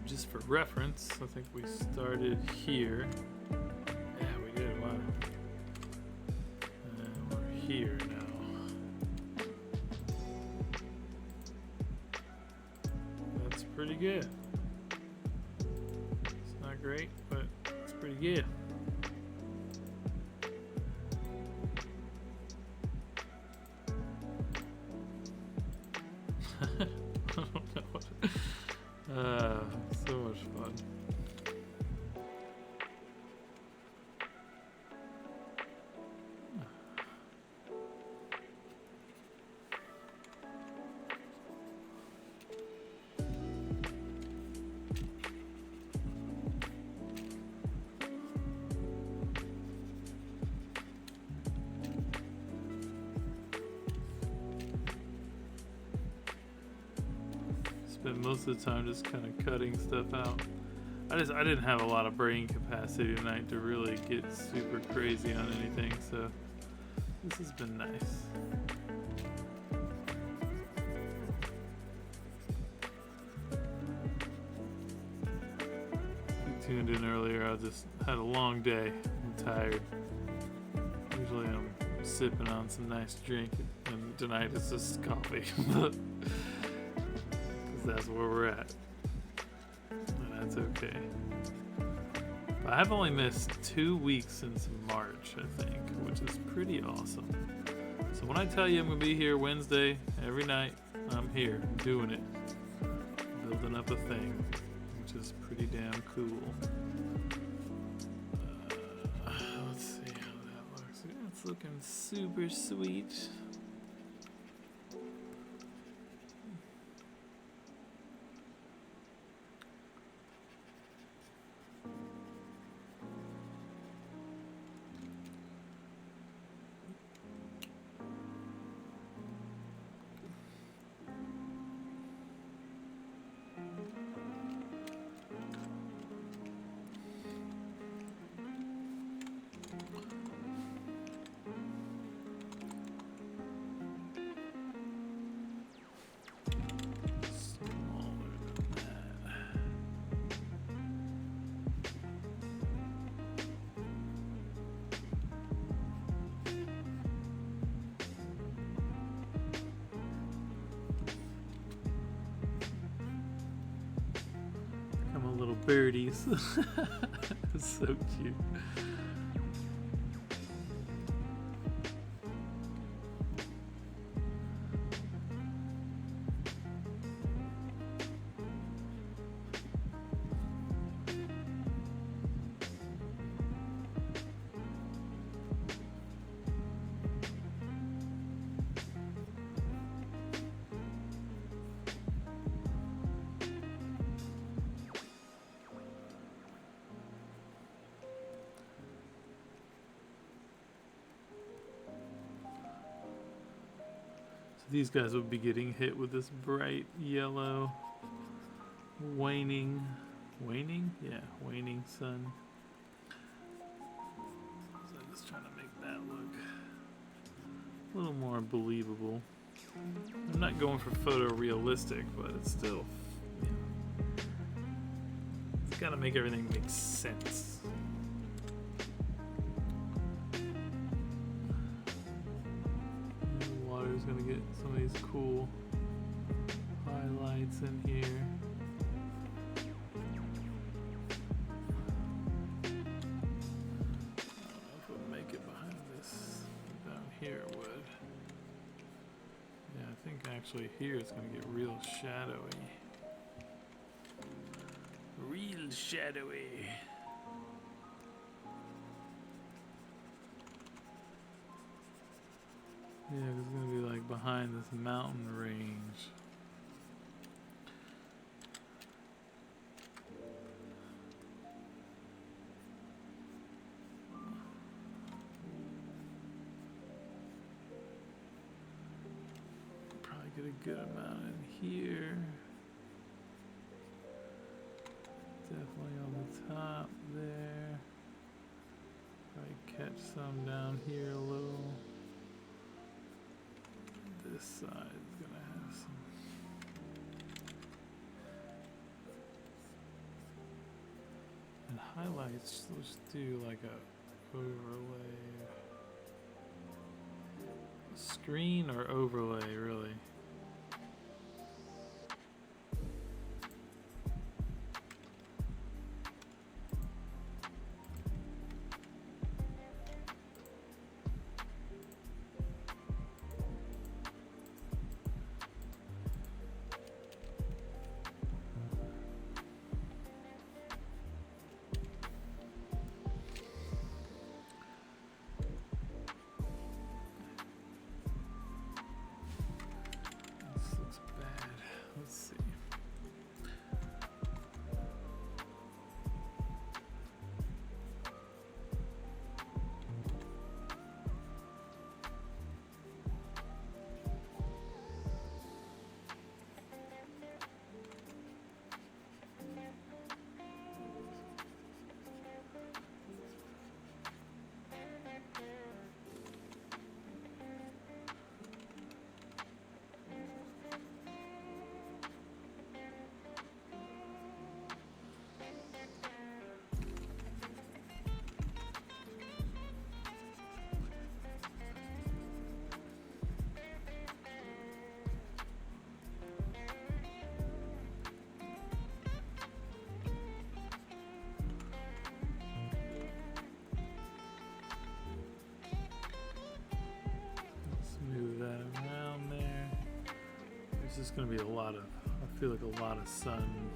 Just for reference, I think we started here. Yeah, we did. Wow. And we're here now. That's pretty good. It's not great, but it's pretty good. I don't know what. So much fun. Spent most of the time just kind of cutting stuff out. I didn't have a lot of brain capacity tonight to really get super crazy on anything, so this has been nice. If you tuned in earlier, I just had a long day. I'm tired. Usually I'm sipping on some nice drink, and tonight it's just coffee. But that's where we're at. And that's okay. But I've only missed 2 weeks since March, I think, which is pretty awesome. So when I tell you I'm going to be here Wednesday every night, I'm here doing it. Building up a thing, which is pretty damn cool. Let's see how that looks. It's looking super sweet. Little birdies. So cute. These guys would be getting hit with this bright yellow waning sun. So I'm just trying to make that look a little more believable. I'm not going for photorealistic, but it's still, you know, it's got to make everything make sense. Gonna get some of these cool highlights in here. I don't know if it'll make it behind this. Down here it would. Yeah, I think actually here it's gonna get real shadowy. Real shadowy. Yeah, it's gonna be like behind this mountain range. Probably get a good amount in here. Definitely on the top there. Probably catch some down here a little. This side is gonna have some. And highlights, let's do like a overlay. Screen or overlay, really? There's going to be a lot of, I feel like a lot of sun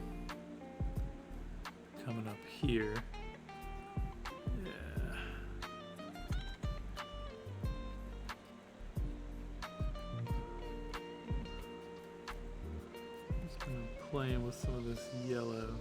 coming up here. Yeah. Just kind of playing with some of this yellow.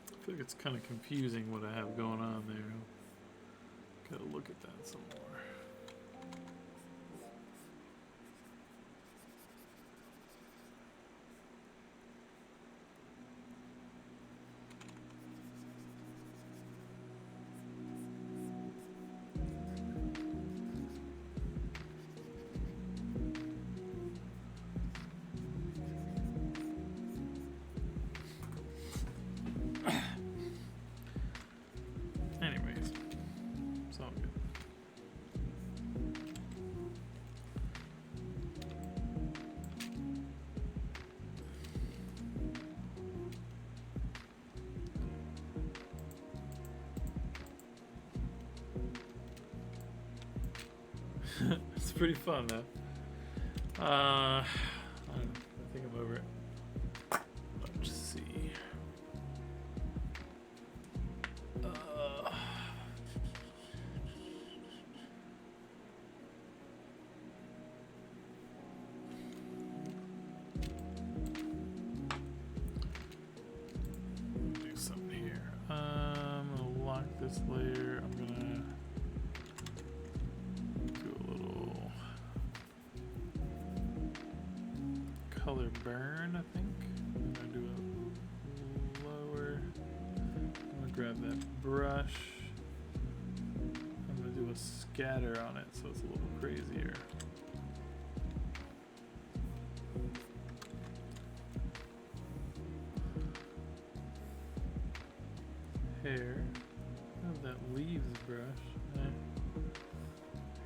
I feel like it's kind of confusing what I have going on there. Gotta look at that some more. Anyways, it's all good. It's pretty fun though. I don't know. I think I'm over it. Let's see. Do something here. I'm gonna lock this layer. I'm gonna do a little color burn, I think. I'm gonna do a lower. I'm gonna grab that brush. I'm gonna do a scatter on it so it's a little crazier. Hair. I have that leaves brush.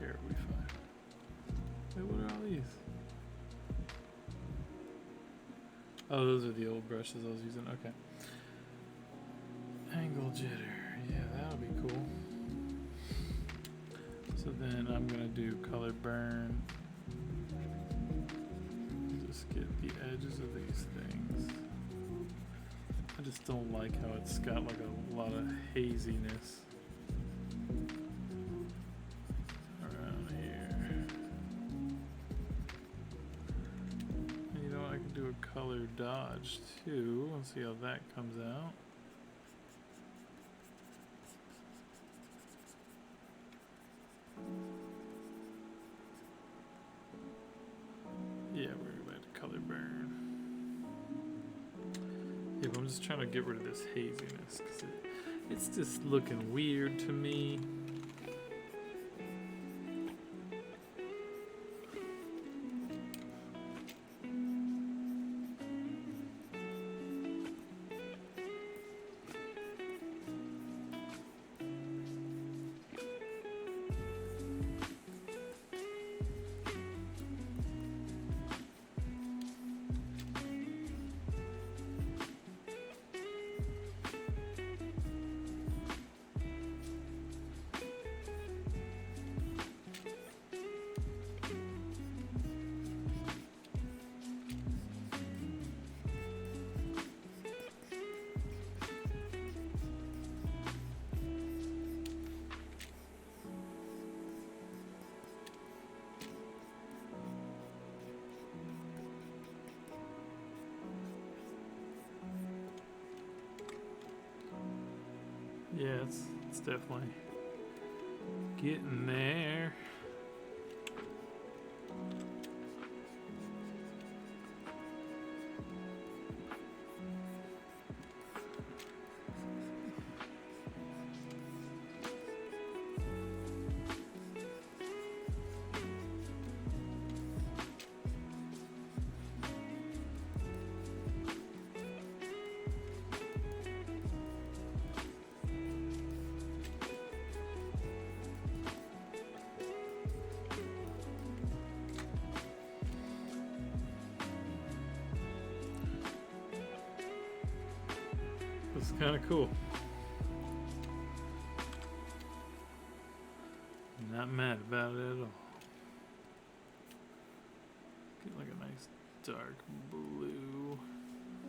Hair will be fine. Wait, what are all these? Oh, those are the old brushes I was using. Okay. Angle jitter. Yeah, that'll be cool. So then I'm gonna do color burn. Just get the edges of these things. I just don't like how it's got like a lot of haziness around here. And you know what? I can do a color dodge too. Let's see how that comes out. Yeah, we're going to color burn. Yeah, but I'm just trying to get rid of this haziness because it's just looking weird to me. Yeah, it's definitely Getting there. It's kind of cool. Not mad about it at all. Get like a nice dark blue.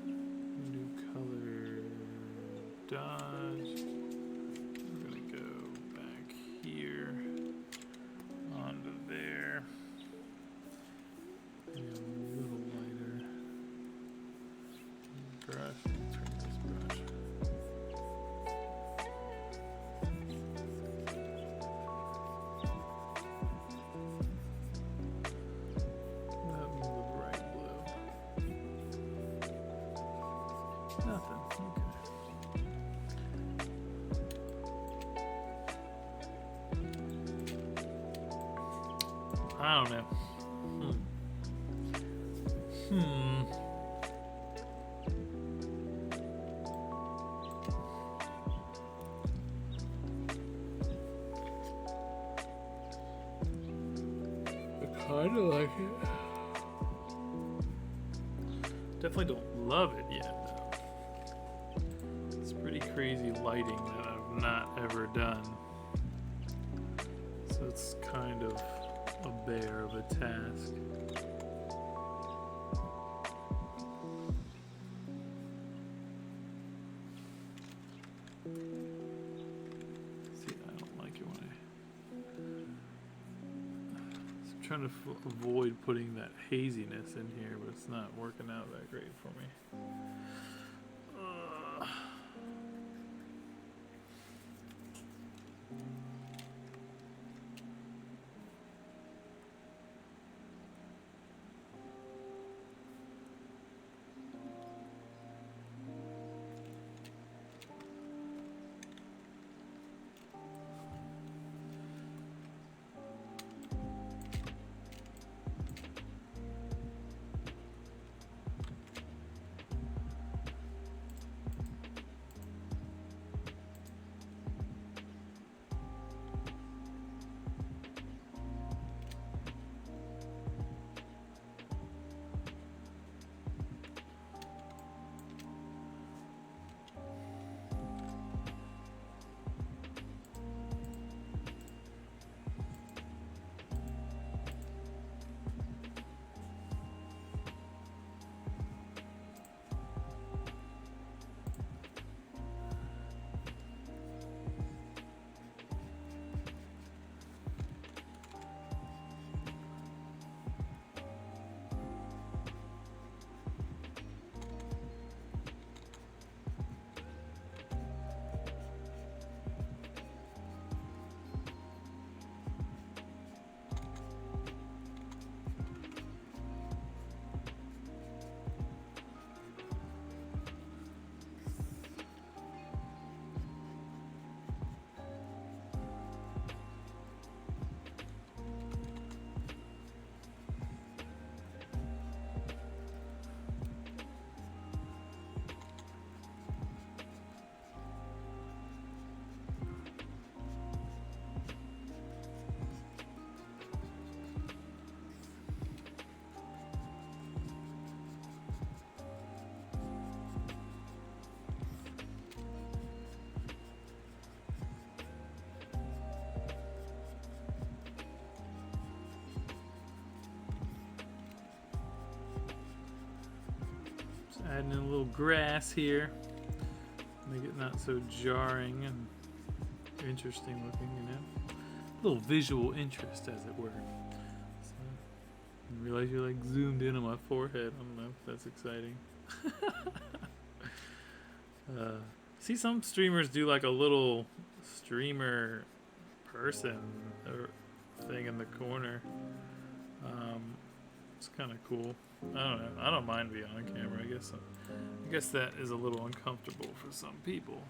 New color. Dodge. We're gonna go back here onto there. And a little lighter. Brush. Turn this brush. Nothing. Okay. I don't know. I kind of like it. Definitely don't love it yet, though. It's pretty crazy lighting that I've not ever done. So it's kind of a bear of a task. See, I don't like it when I'm trying to avoid putting that haziness in here, but it's not working out that great for me. Adding in a little grass here, make it not so jarring and interesting looking, you know. A little visual interest, as it were. So, I realize you're like zoomed in on my forehead. I don't know if that's exciting. See, some streamers do like a little streamer person or thing in the corner. It's kind of cool. I don't know. I don't mind being on camera. I guess that is a little uncomfortable for some people.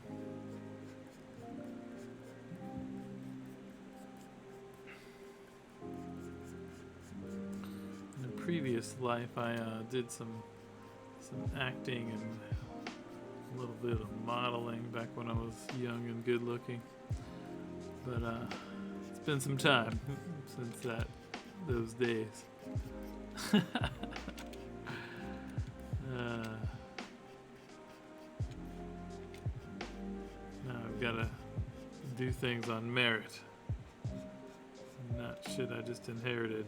In a previous life, I did some acting and a little bit of modeling back when I was young and good looking. But it's been some time since those days. Now I've got to do things on merit, not shit I just inherited.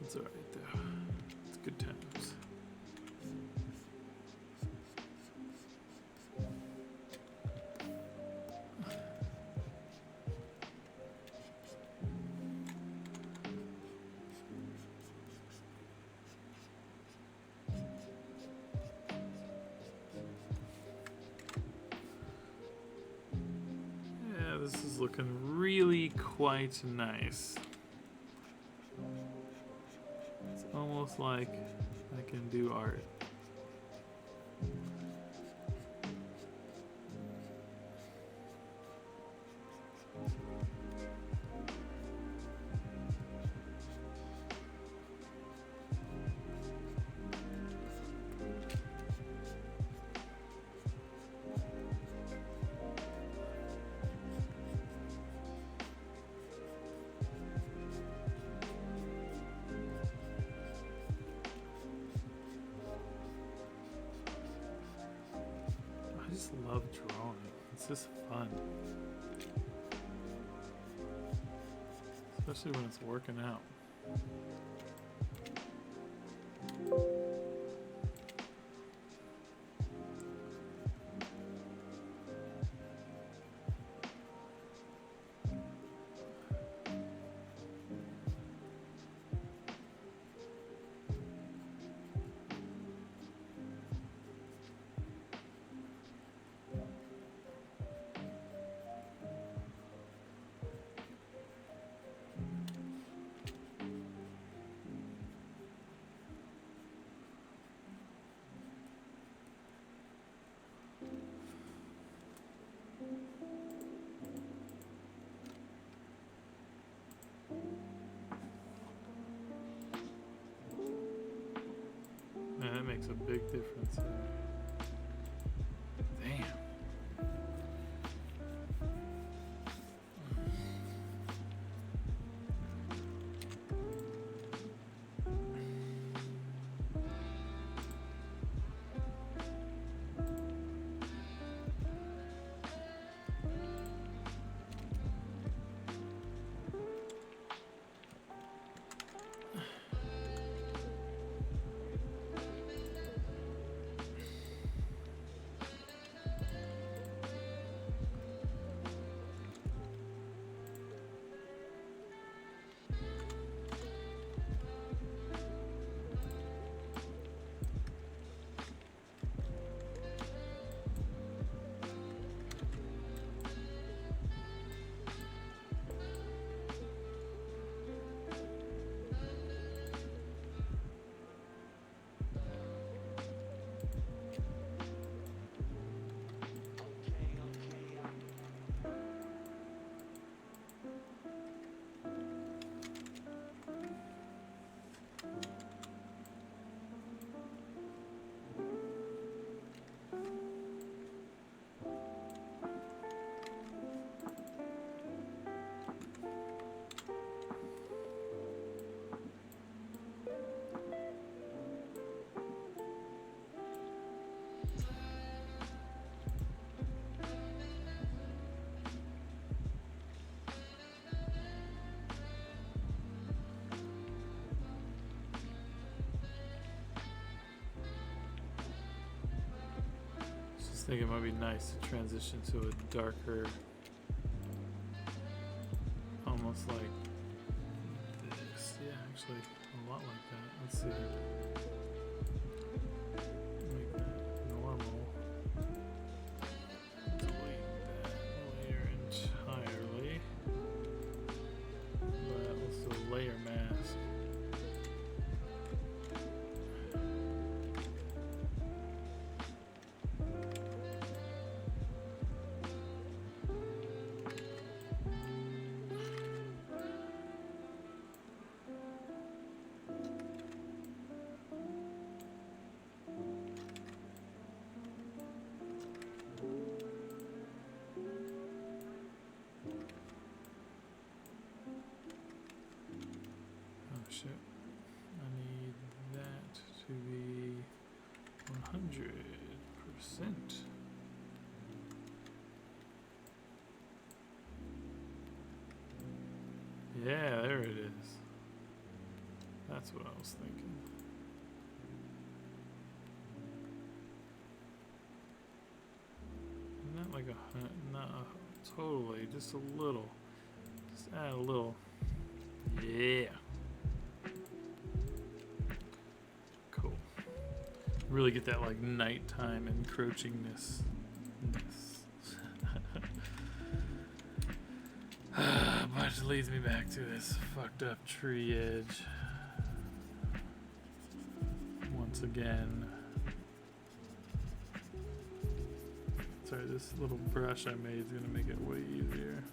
It's alright though. It's good times. This is looking really quite nice. It's almost like I can do art. I just love drawing. It's just fun. Especially when it's working out. Man, that makes a big difference. Damn. I think it might be nice to transition to a darker, almost like this. Yeah, actually, a lot like that. Let's see. Make that normal. Delete that layer entirely. Yeah, there it is. That's what I was thinking. Not like no, totally, just a little. Just add a little. Yeah. Cool. Really get that like nighttime encroachingness. But it leads me back to this fucked up tree edge. Once again. Sorry, this little brush I made is gonna make it way easier.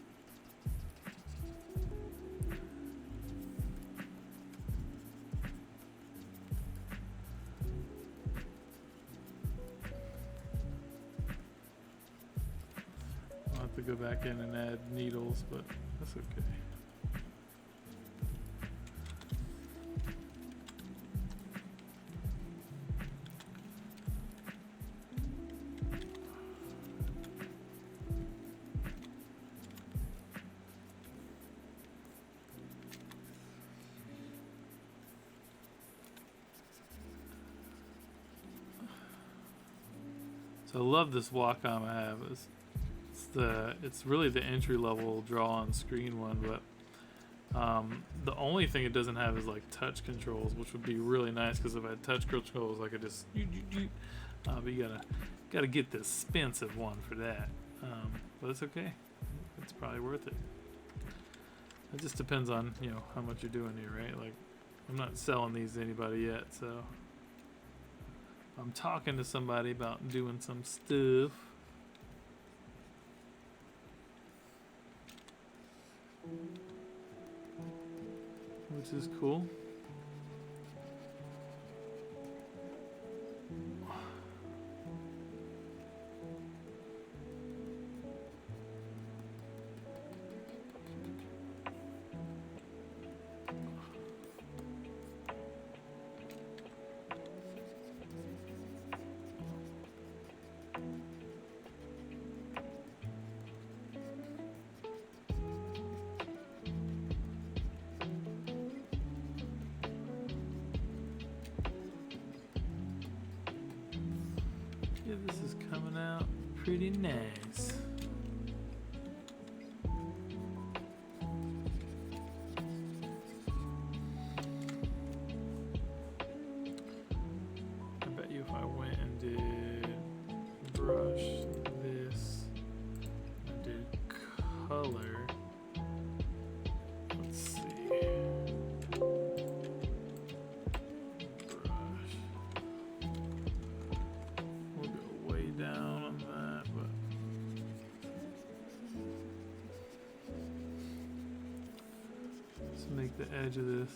I'll have to go back in and add needles, but that's okay. So I love this Wacom I have. It's really the entry level draw on screen one, but the only thing it doesn't have is like touch controls, which would be really nice because if I had touch controls, I could just but you gotta get the expensive one for that. But it's okay. It's probably worth it. It just depends on how much you're doing here, right? Like I'm not selling these to anybody yet, so I'm talking to somebody about doing some stuff. Which is cool. Yeah, this is coming out pretty nice. I bet you if I went and did brush this, I did color. Let's see. Make the edge of this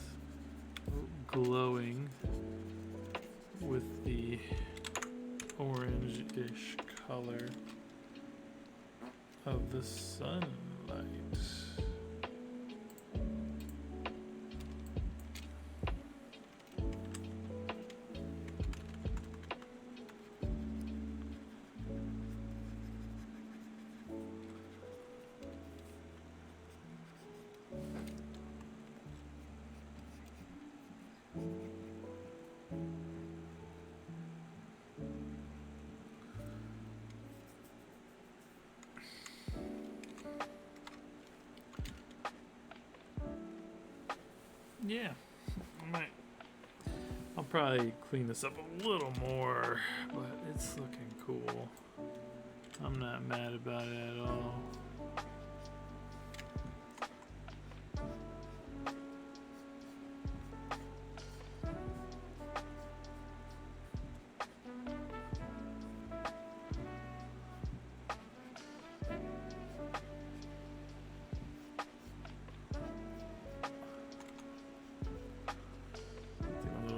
glowing with the orange-ish color of the sunlight. Yeah, I'll probably clean this up a little more, but it's looking cool. I'm not mad about it at all.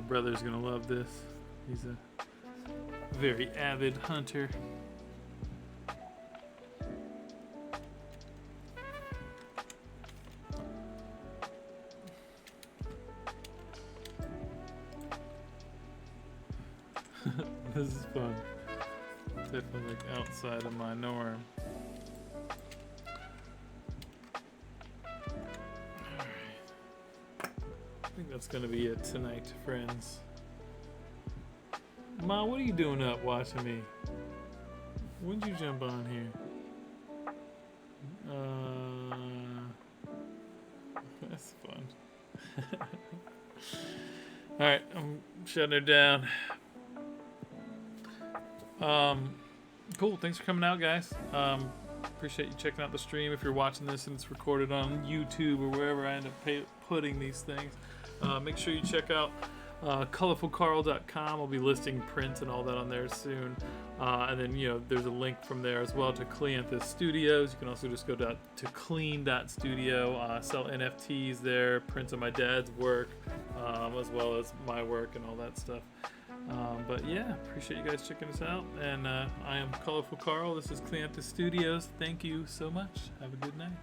Brother's gonna love this. He's a very avid hunter. This is fun. Definitely like outside of my norm. Alright. think that's gonna be it tonight, friends. Ma, what are you doing up watching me? When'd you jump on here? That's fun. Alright, I'm shutting her down. Cool, thanks for coming out, guys. Appreciate you checking out the stream. If you're watching this and it's recorded on YouTube or wherever I end up putting these things, make sure you check out colorfulcarl.com. I'll be listing prints and all that on there soon. And then, there's a link from there as well to Cleanthus Studios. You can also just go to clean.studio, sell NFTs there, prints of my dad's work, as well as my work and all that stuff. But yeah, appreciate you guys checking us out. And I am Colorful Carl. This is Cleanthus Studios. Thank you so much. Have a good night.